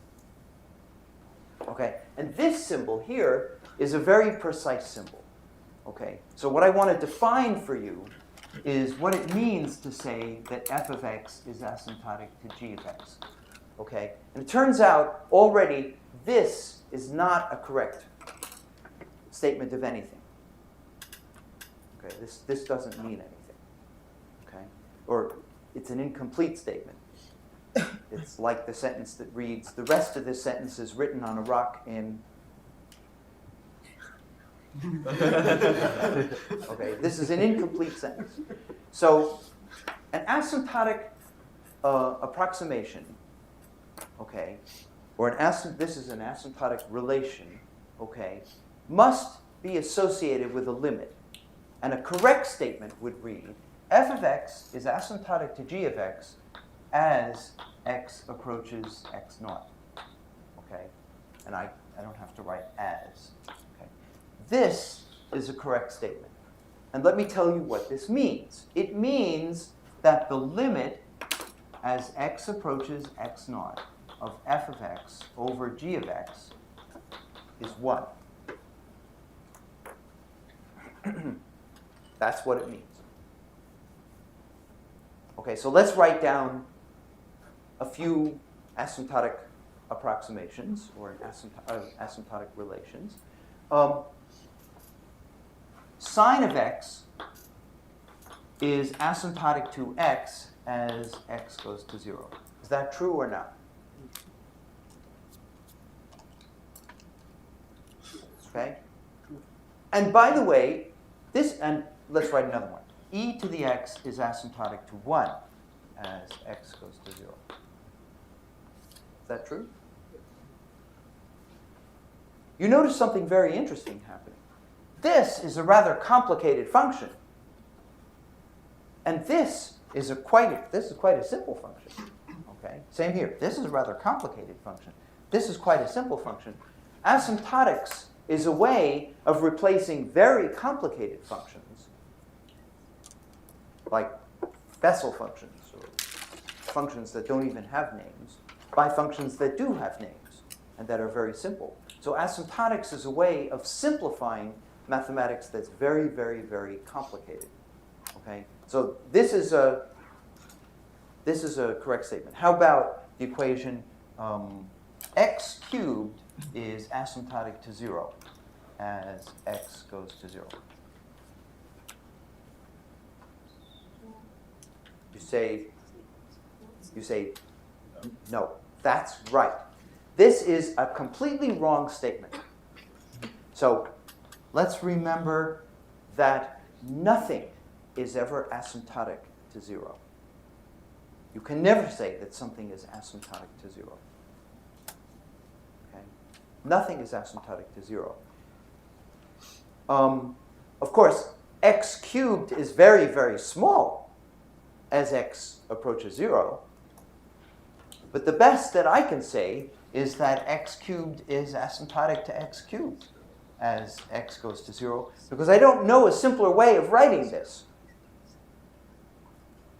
Okay, and this symbol here is a very precise symbol. Okay, so what I want to define for you is what it means to say that f of x is asymptotic to g of x. Okay, and it turns out already this is not a correct statement of anything. Okay, this doesn't mean anything. Okay, or it's an incomplete statement. It's like the sentence that reads, the rest of this sentence is written on a rock in. Okay, this is an incomplete sentence. So, an asymptotic approximation, okay, or this is an asymptotic relation, okay, must be associated with a limit. And a correct statement would read, f of x is asymptotic to g of x as x approaches x naught. Okay, and I don't have to write as. Okay, this is a correct statement. And let me tell you what this means. It means that the limit as x approaches x naught of f of x over g of x is 1. That's what it means. Okay, so let's write down a few asymptotic approximations or asymptotic relations. Sine of x is asymptotic to x as x goes to 0. Is that true or not? Okay? And by the way, and let's write another one. E to the x is asymptotic to 1 as x goes to 0. Is that true? You notice something very interesting happening. This is a rather complicated function. And this is quite a simple function. Okay? Same here. This is a rather complicated function. This is quite a simple function. Asymptotics is a way of replacing very complicated functions, like Bessel functions, or functions that don't even have names, by functions that do have names and that are very simple. So asymptotics is a way of simplifying mathematics that's very, very, very complicated. Okay? So this is a correct statement. How about the equation x cubed is asymptotic to 0 as x goes to 0? You say, no, that's right. This is a completely wrong statement. So let's remember that nothing is ever asymptotic to 0. You can never say that something is asymptotic to 0. Okay? Nothing is asymptotic to 0. of course, x cubed is very, very small as x approaches 0. But the best that I can say is that x cubed is asymptotic to x cubed as x goes to 0, because I don't know a simpler way of writing this.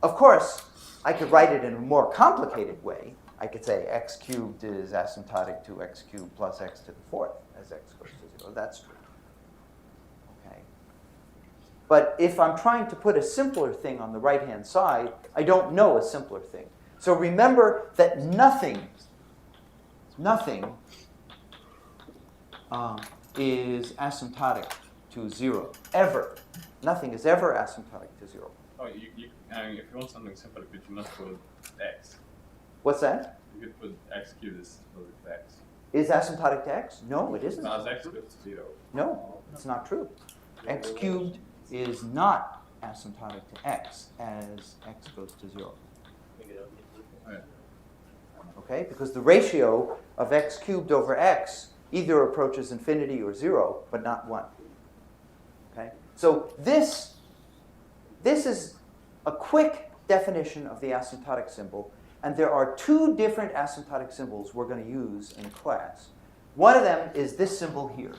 Of course, I could write it in a more complicated way. I could say x cubed is asymptotic to x cubed plus x to the 4th as x goes to 0. That's true. Okay. But if I'm trying to put a simpler thing on the right-hand side, I don't know a simpler thing. So remember that nothing is asymptotic to 0, ever. Nothing is ever asymptotic to 0. Oh, if you want something simple, could you not put x? What's that? You could put x cubed is equal to x. Is asymptotic to x? No, it isn't. Now, as x goes to 0. No, it's not true. X cubed is not asymptotic to x as x goes to 0. Oh, yeah. Okay, because the ratio of x cubed over x either approaches infinity or 0, but not 1. Okay, so this is a quick definition of the asymptotic symbol, and there are 2 different asymptotic symbols we're going to use in class. One of them is this symbol here,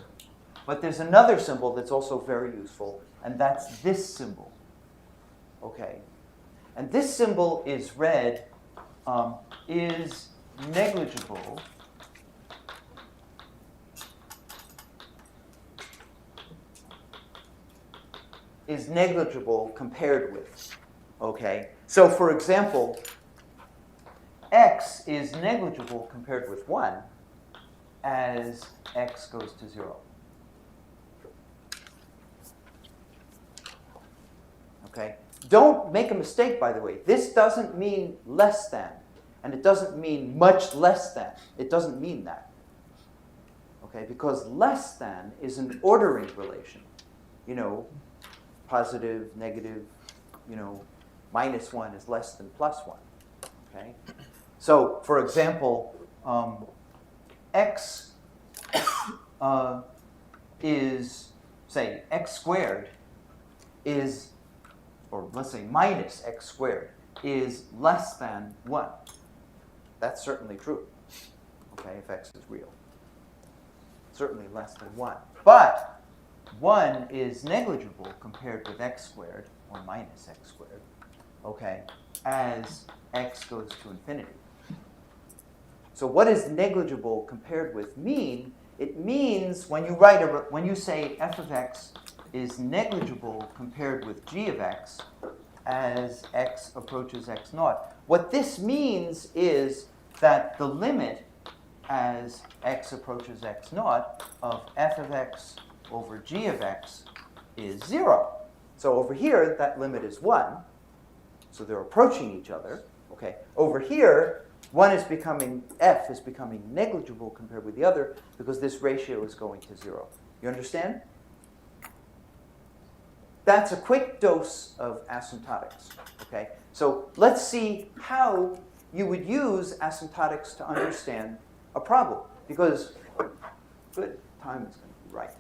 but there's another symbol that's also very useful, and that's this symbol. Okay, and this symbol is read is negligible compared with. Okay, so for example, x is negligible compared with 1 as x goes to 0. Okay, don't make a mistake, by the way. This doesn't mean less than, and it doesn't mean much less than. It doesn't mean that. Okay, because less than is an ordering relation. You know, positive, negative, you know, -1 is less than +1. Okay? So, for example, x is, say, x squared is, or let's say minus x squared is less than 1. That's certainly true, okay, if x is real. Certainly less than 1. But 1 is negligible compared with x squared, or minus x squared, okay, as x goes to infinity. So what does negligible compared with mean? It means when you say f of x is negligible compared with g of x as x approaches x naught. What this means is that the limit as x approaches x naught of f of x over g of x is 0. So over here, that limit is 1. So they're approaching each other. Okay. Over here, f is becoming negligible compared with the other because this ratio is going to 0. You understand? That's a quick dose of asymptotics. Okay. So let's see how you would use asymptotics to understand a problem. Because, good, time is going to be right.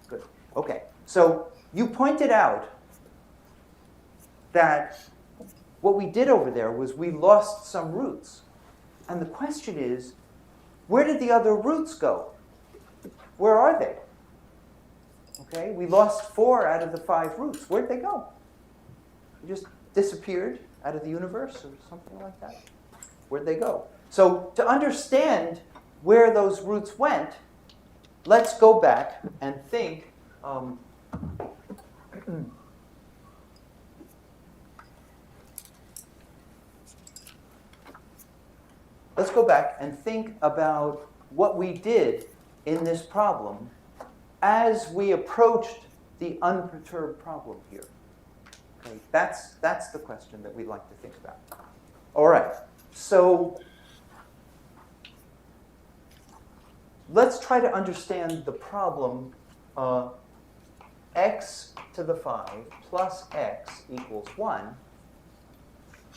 Good. Okay. So you pointed out that what we did over there was we lost some roots. And the question is, where did the other roots go? Where are they? Okay, we lost 4 out of the 5 roots. Where'd they go? They just disappeared out of the universe or something like that? Where'd they go? So to understand where those roots went, let's go back and think let's go back and think about what we did in this problem as we approached the unperturbed problem here. Okay, that's the question that we'd like to think about. All right, so let's try to understand the problem x to the 5 plus x equals 1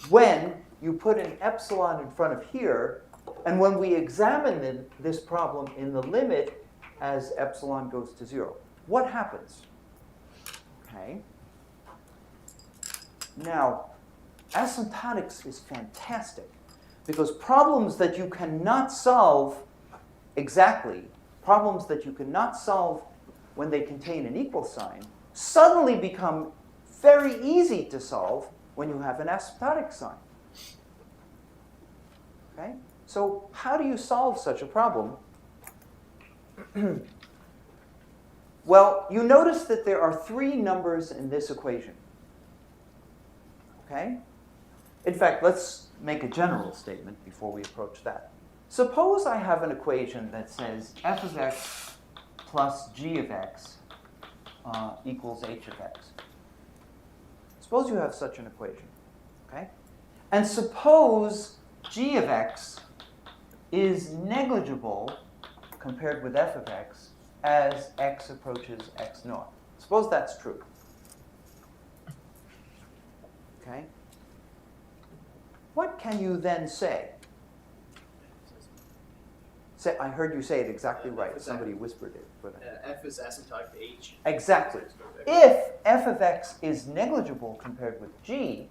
when you put an epsilon in front of here, and when we examine this problem in the limit as epsilon goes to 0. what happens? Okay. Now, asymptotics is fantastic because problems that you cannot solve exactly, problems that you cannot solve when they contain an equal sign, suddenly become very easy to solve when you have an asymptotic sign. Okay? So how do you solve such a problem? Well, you notice that there are three numbers in this equation. Okay? In fact, let's make a general statement before we approach that. Suppose I have an equation that says f of x plus g of x equals h of x. Suppose you have such an equation. Okay? And suppose g of x is negligible compared with f of x as x approaches x naught. Suppose that's true. Okay? What can you then say? I heard you say it exactly right. Somebody whispered it. But f is asymptotic to h. exactly. If f of x is negligible compared with g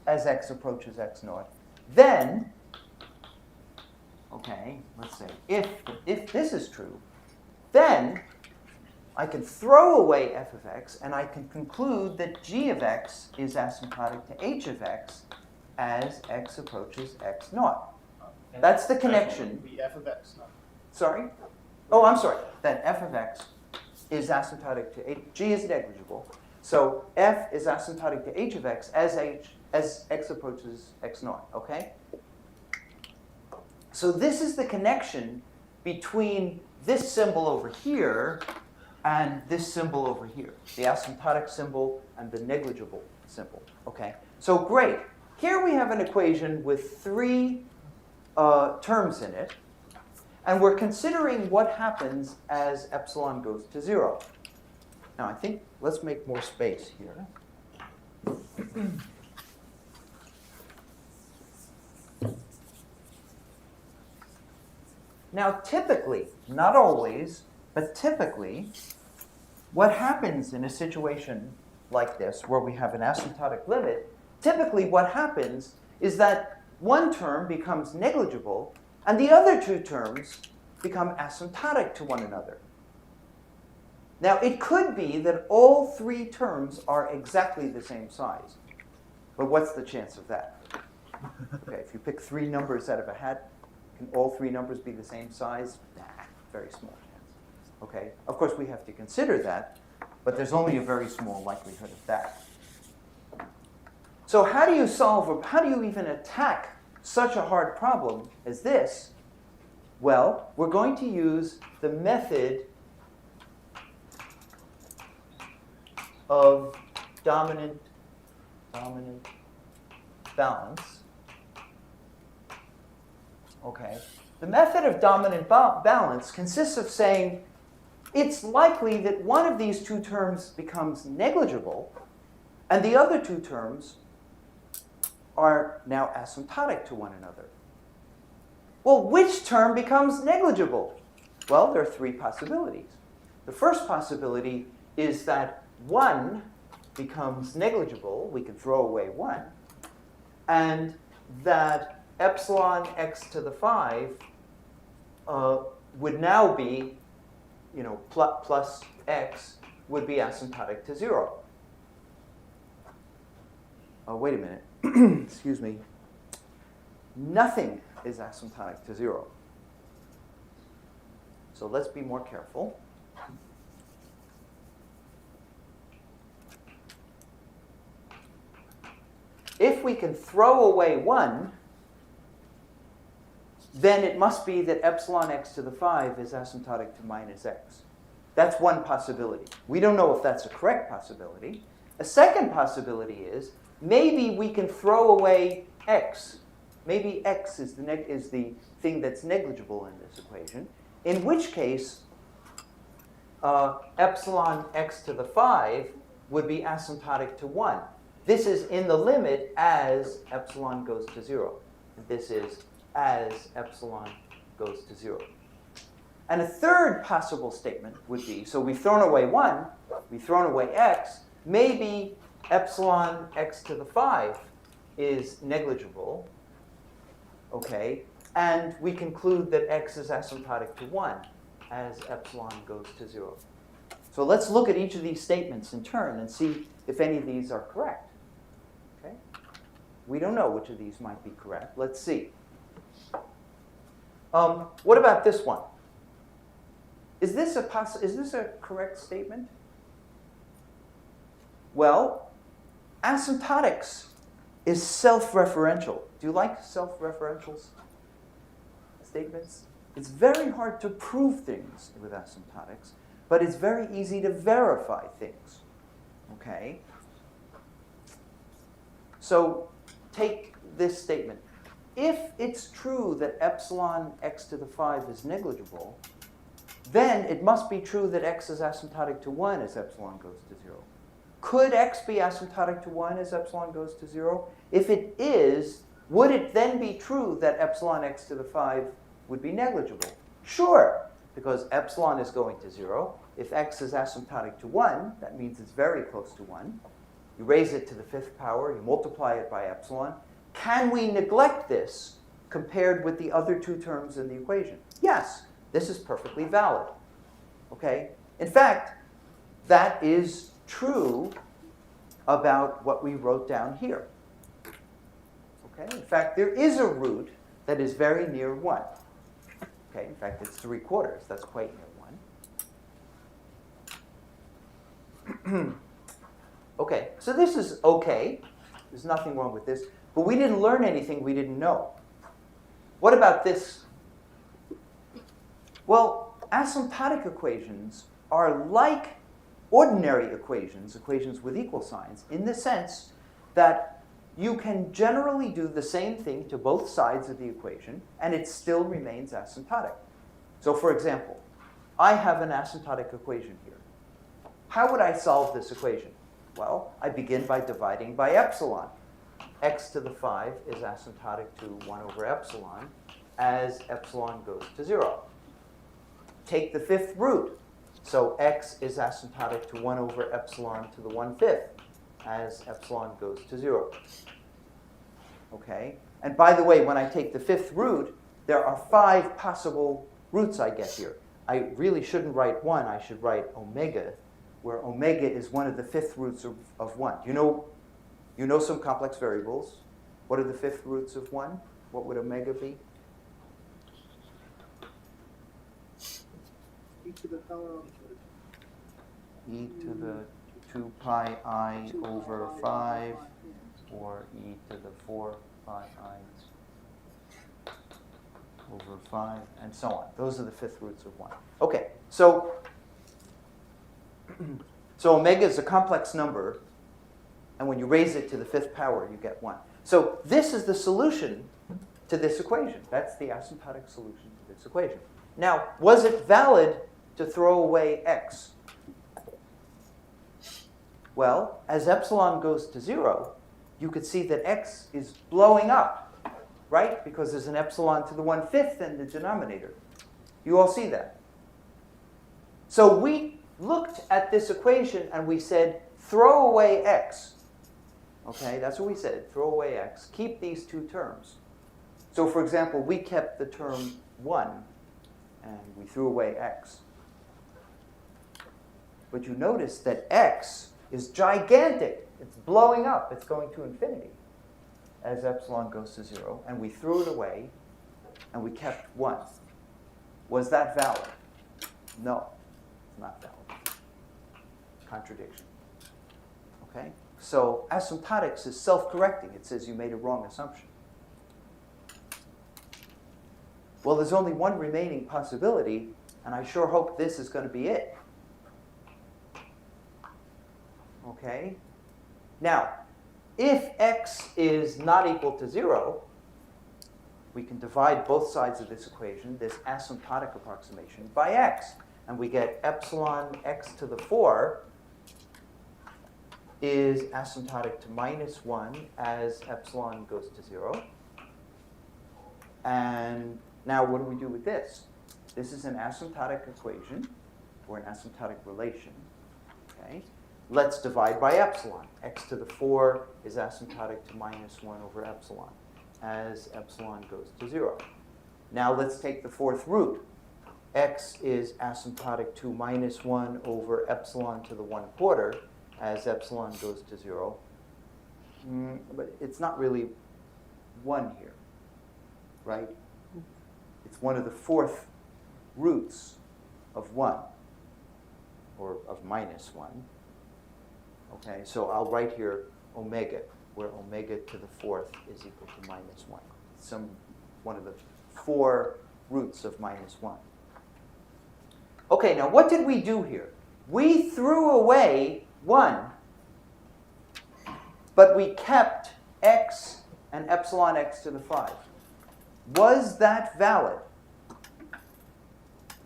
as x approaches x naught, then, okay, let's say, if this is true, then I can throw away f of x and I can conclude that g of x is asymptotic to h of x as x approaches x naught. That's the connection. The f of x. No. Sorry? Oh, I'm sorry. That f of x is asymptotic to h. G is negligible. So f is asymptotic to h of x as x approaches x naught. Okay? So this is the connection between this symbol over here and this symbol over here. The asymptotic symbol and the negligible symbol. Okay? So great. Here we have an equation with three terms in it. And we're considering what happens as epsilon goes to 0. Now, I think let's make more space here. Now, typically, not always, but typically, what happens in a situation like this, where we have an asymptotic limit, typically what happens is that one term becomes negligible, and the other two terms become asymptotic to one another. Now, it could be that all three terms are exactly the same size. But what's the chance of that? Okay, if you pick three numbers out of a hat, can all three numbers be the same size? Nah, very small chance. Okay, of course we have to consider that, but there's only a very small likelihood of that. So how do you solve, or how do you even attack such a hard problem as this? Well, we're going to use the method of dominant balance. Okay. The method of dominant balance consists of saying it's likely that one of these two terms becomes negligible, and the other two terms are now asymptotic to one another. Well, which term becomes negligible? Well, there are three possibilities. The first possibility is that 1 becomes negligible. We can throw away 1. And that epsilon x to the 5 would now be, plus x would be asymptotic to 0. Oh, wait a minute. Excuse me. Nothing is asymptotic to 0. So let's be more careful. If we can throw away 1, then it must be that epsilon x to the 5 is asymptotic to minus x. That's one possibility. We don't know if that's a correct possibility. A second possibility is maybe we can throw away x. Maybe x is the thing that's negligible in this equation, in which case epsilon x to the 5 would be asymptotic to 1. This is in the limit as epsilon goes to 0. And this is as epsilon goes to 0. And a third possible statement would be, so we've thrown away 1, we've thrown away x, maybe epsilon x to the 5 is negligible, okay? And we conclude that x is asymptotic to 1 as epsilon goes to 0. So let's look at each of these statements in turn and see if any of these are correct. Okay? We don't know which of these might be correct. Let's see. What about this one? Is this a correct statement? Well, asymptotics is self-referential. Do you like self-referential statements? It's very hard to prove things with asymptotics, but it's very easy to verify things. Okay? So take this statement. If it's true that epsilon x to the 5 is negligible, then it must be true that x is asymptotic to 1 as epsilon goes to 0. Could x be asymptotic to 1 as epsilon goes to 0? If it is, would it then be true that epsilon x to the 5 would be negligible? Sure, because epsilon is going to 0. If x is asymptotic to 1, that means it's very close to 1. You raise it to the 5th power, you multiply it by epsilon. Can we neglect this compared with the other two terms in the equation? Yes, this is perfectly valid. Okay? In fact, that is true about what we wrote down here. Okay? In fact, there is a root that is very near 1. Okay? In fact, it's 3/4. That's quite near 1. Okay, so this is okay. There's nothing wrong with this. But we didn't learn anything we didn't know. What about this? Well, asymptotic equations are like ordinary equations, equations with equal signs, in the sense that you can generally do the same thing to both sides of the equation, and it still remains asymptotic. So for example, I have an asymptotic equation here. How would I solve this equation? Well, I begin by dividing by epsilon. X to the 5 is asymptotic to 1 over epsilon as epsilon goes to 0. Take the 5th root. So x is asymptotic to 1 over epsilon to the 1/5 as epsilon goes to 0. Okay? And by the way, when I take the 5th root, there are 5 possible roots I get here. I really shouldn't write 1. I should write omega, where omega is one of the 5th roots of 1. You know some complex variables. What are the 5th roots of 1? What would omega be? E to the power of E to the 2 pi I over 5, or e to the 4 pi I over 5, and so on. Those are the 5th roots of 1. Okay, so omega is a complex number, and when you raise it to the 5th power, you get 1. So this is the solution to this equation. That's the asymptotic solution to this equation. Now, was it valid to throw away x? Well, as epsilon goes to 0, you could see that x is blowing up, right? Because there's an epsilon to the 1/5 in the denominator. You all see that? So we looked at this equation and we said, throw away x. Okay, that's what we said, throw away x. Keep these two terms. So for example, we kept the term 1 and we threw away x. But you notice that x is gigantic. It's blowing up. It's going to infinity as epsilon goes to 0. And we threw it away, and we kept 1. Was that valid? No, it's not valid. Contradiction. Okay? So asymptotics is self-correcting. It says you made a wrong assumption. Well, there's only one remaining possibility, and I sure hope this is going to be it. Okay? Now, if x is not equal to 0, we can divide both sides of this equation, this asymptotic approximation, by x. And we get epsilon x to the 4 is asymptotic to -1 as epsilon goes to 0. And now what do we do with this? This is an asymptotic equation, or an asymptotic relation. Okay? Let's divide by epsilon. X to the 4 is asymptotic to minus 1 over epsilon, as epsilon goes to 0. Now let's take the fourth root. X is asymptotic to minus 1 over epsilon to the 1/4, as epsilon goes to 0. But it's not really 1 here, right? It's one of the fourth roots of 1, or of minus 1. Okay, so I'll write here omega, where omega to the 4th is equal to minus 1. One of the 4 roots of minus 1. Okay, now what did we do here? We threw away 1, but we kept x and epsilon x to the 5. Was that valid?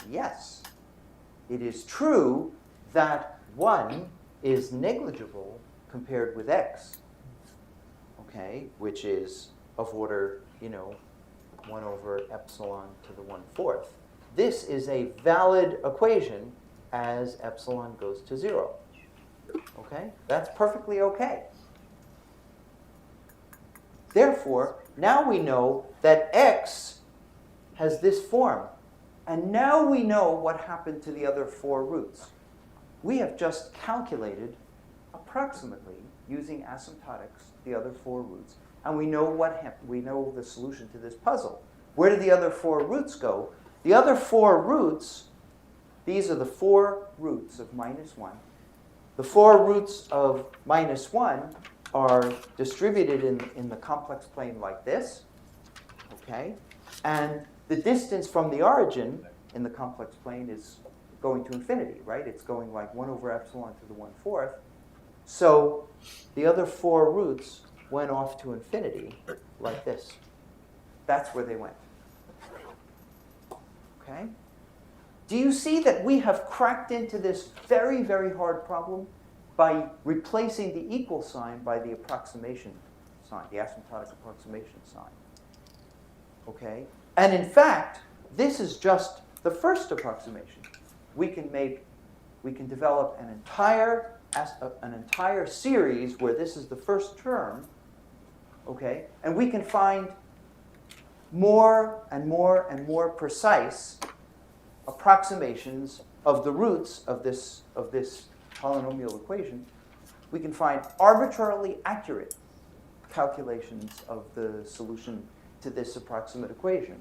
Yes. It is true that 1 is negligible compared with x, okay, which is of order, 1 over epsilon to the 1/4. This is a valid equation as epsilon goes to 0. Okay? That's perfectly okay. Therefore, now we know that x has this form. And now we know what happened to the other 4 roots. We have just calculated approximately, using asymptotics, the other 4 roots. And we know we know the solution to this puzzle. Where did the other 4 roots go? The other 4 roots, these are the 4 roots of minus 1. The 4 roots of minus 1 are distributed in the complex plane like this, okay? And the distance from the origin in the complex plane is going to infinity, right? It's going like 1 over epsilon to the 1/4. So the other 4 roots went off to infinity like this. That's where they went. Okay? Do you see that we have cracked into this very, very hard problem by replacing the equal sign by the approximation sign, the asymptotic approximation sign? Okay? And in fact, this is just the first approximation. We can develop an entire series where this is the first term, okay? And we can find more and more and more precise approximations of the roots of this polynomial equation. We can find arbitrarily accurate calculations of the solution to this approximate equation.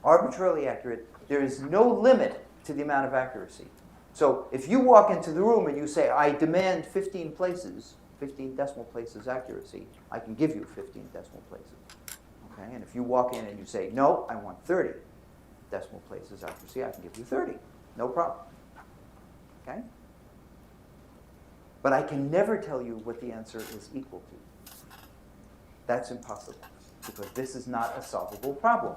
Arbitrarily accurate. There is no limit to the amount of accuracy. So if you walk into the room and you say, I demand 15 decimal places accuracy, I can give you 15 decimal places. Okay? And if you walk in and you say, no, I want 30 decimal places accuracy, I can give you 30. No problem. Okay? But I can never tell you what the answer is equal to. That's impossible, because this is not a solvable problem.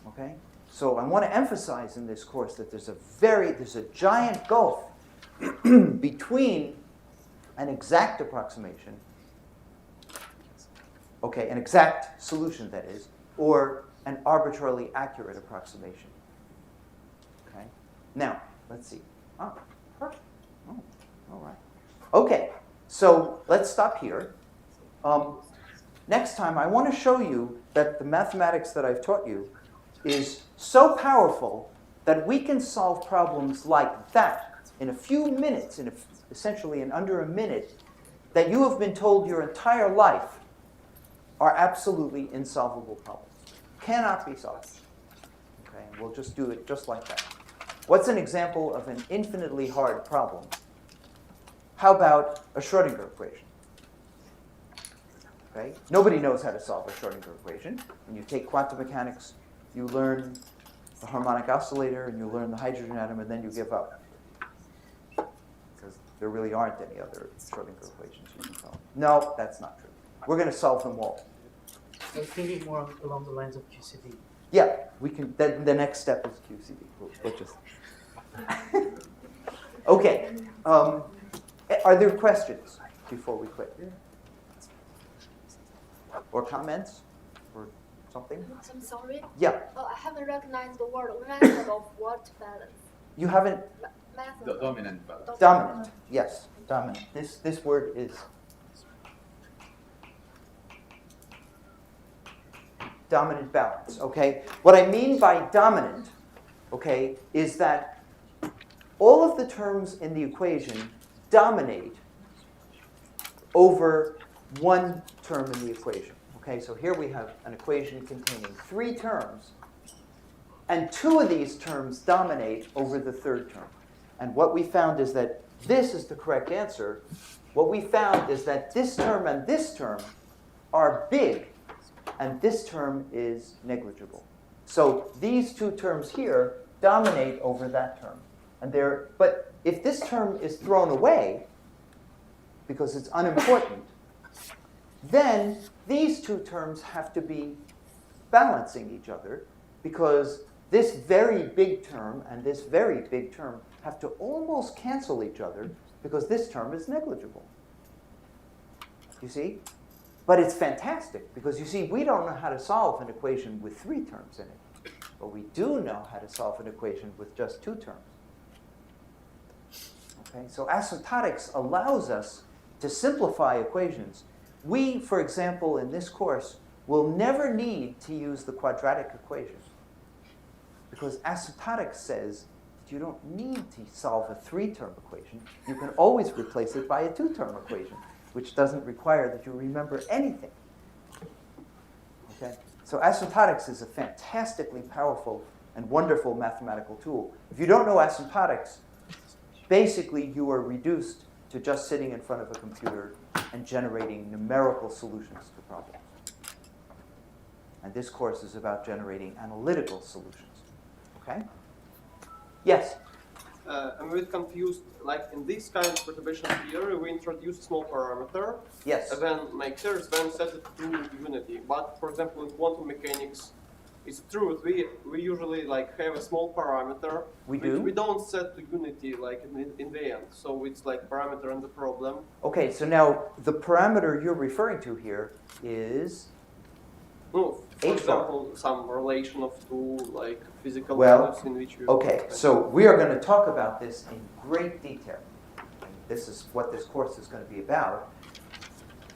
Okay? So I want to emphasize in this course that there's a giant gulf between an exact approximation, okay, an exact solution, that is, or an arbitrarily accurate approximation. Okay? Now, let's see. Oh, perfect. Oh, all right. Okay, so let's stop here. Next time, I want to show you that the mathematics that I've taught you is so powerful that we can solve problems like that in a few minutes, essentially in under a minute, that you have been told your entire life are absolutely insolvable problems. Cannot be solved. Okay, and we'll just do it just like that. What's an example of an infinitely hard problem? How about a Schrödinger equation? Okay? Nobody knows how to solve a Schrödinger equation. When you take quantum mechanics, you learn the harmonic oscillator and you learn the hydrogen atom, and then you give up. Because there really aren't any other Schrödinger equations you can solve. No, that's not true. We're going to solve them all. I was thinking more along the lines of QCD. Yeah, we can. The next step is QCD. We'll just. Okay. Are there questions before we quit? Or comments? Or something? I'm sorry. Yeah, I haven't recognized the word method of what balance. you haven't. Method. Dominant balance. Dominant, yes, dominant. This word is dominant balance, okay? What I mean by dominant, okay, is that all of the terms in the equation dominate over one term in the equation. Okay, so here we have an equation containing 3 terms, and 2 of these terms dominate over the 3rd term. And what we found is that this is the correct answer. What we found is that this term and this term are big, and this term is negligible. So these 2 terms here dominate over that term. But if this term is thrown away, because it's unimportant, then these 2 terms have to be balancing each other, because this very big term and this very big term have to almost cancel each other, because this term is negligible. You see? But it's fantastic, because you see, we don't know how to solve an equation with 3 terms in it, but we do know how to solve an equation with just 2 terms. Okay? So asymptotics allows us to simplify equations. We, for example, in this course, will never need to use the quadratic equation, because asymptotics says that you don't need to solve a 3-term equation. You can always replace it by a 2-term equation, which doesn't require that you remember anything. Okay? So asymptotics is a fantastically powerful and wonderful mathematical tool. If you don't know asymptotics, basically you are reduced to just sitting in front of a computer and generating numerical solutions to problems. And this course is about generating analytical solutions. Okay? Yes? I'm a bit confused. Like in this kind of perturbation theory, we introduce a small parameter, Yes. and then make series, then set it to unity. But for example, in quantum mechanics, it's true. We usually like have a small parameter. We which do? we don't set to unity like in the end. So it's like parameter in the problem. Okay, so now the parameter you're referring to here is, No, for H bar. example, some relation of 2 like physical Well, values in which you. okay, so we are going to talk about this in great detail. This is what this course is going to be about.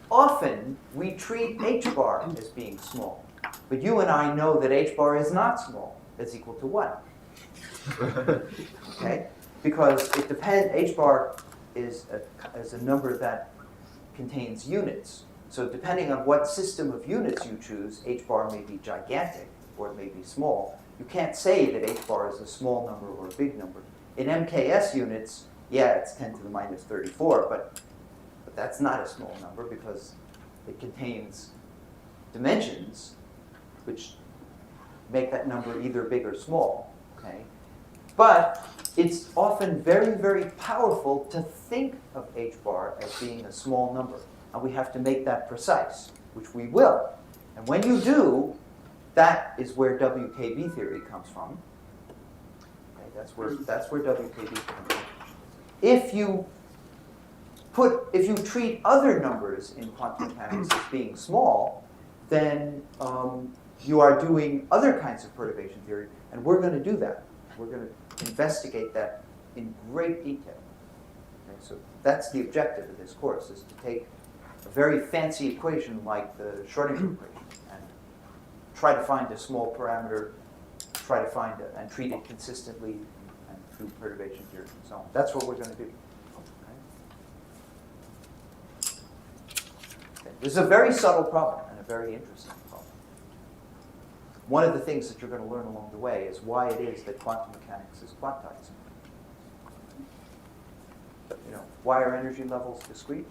Often, we treat h bar as being small, but you and I know that h bar is not small. It's equal to 1. Okay? Because it depends, h bar is a number that contains units. So depending on what system of units you choose, h bar may be gigantic or it may be small. You can't say that h bar is a small number or a big number. In MKS units, yeah, it's 10 to the minus 34, but that's not a small number because it contains dimensions which make that number either big or small. Okay? But it's often very, very powerful to think of h bar as being a small number. And we have to make that precise, which we will. And when you do, that is where WKB theory comes from. Okay, that's where WKB comes from. If you treat other numbers in quantum mechanics as being small, then you are doing other kinds of perturbation theory, and we're going to do that. We're going to investigate that in great detail. Okay, so that's the objective of this course, is to take a very fancy equation like the Schrodinger equation and try to find a small parameter, try to find it and treat it consistently and through perturbation theory and so on. That's what we're going to do. Okay. This is a very subtle problem and a very interesting problem. One of the things that you're going to learn along the way is why it is that quantum mechanics is quantized. You know, why are energy levels discrete?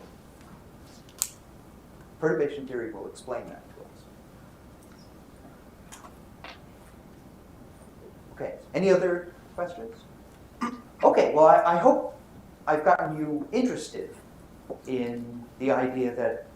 Perturbation theory will explain that to us. Okay, any other questions? Okay, well, I hope I've gotten you interested in the idea that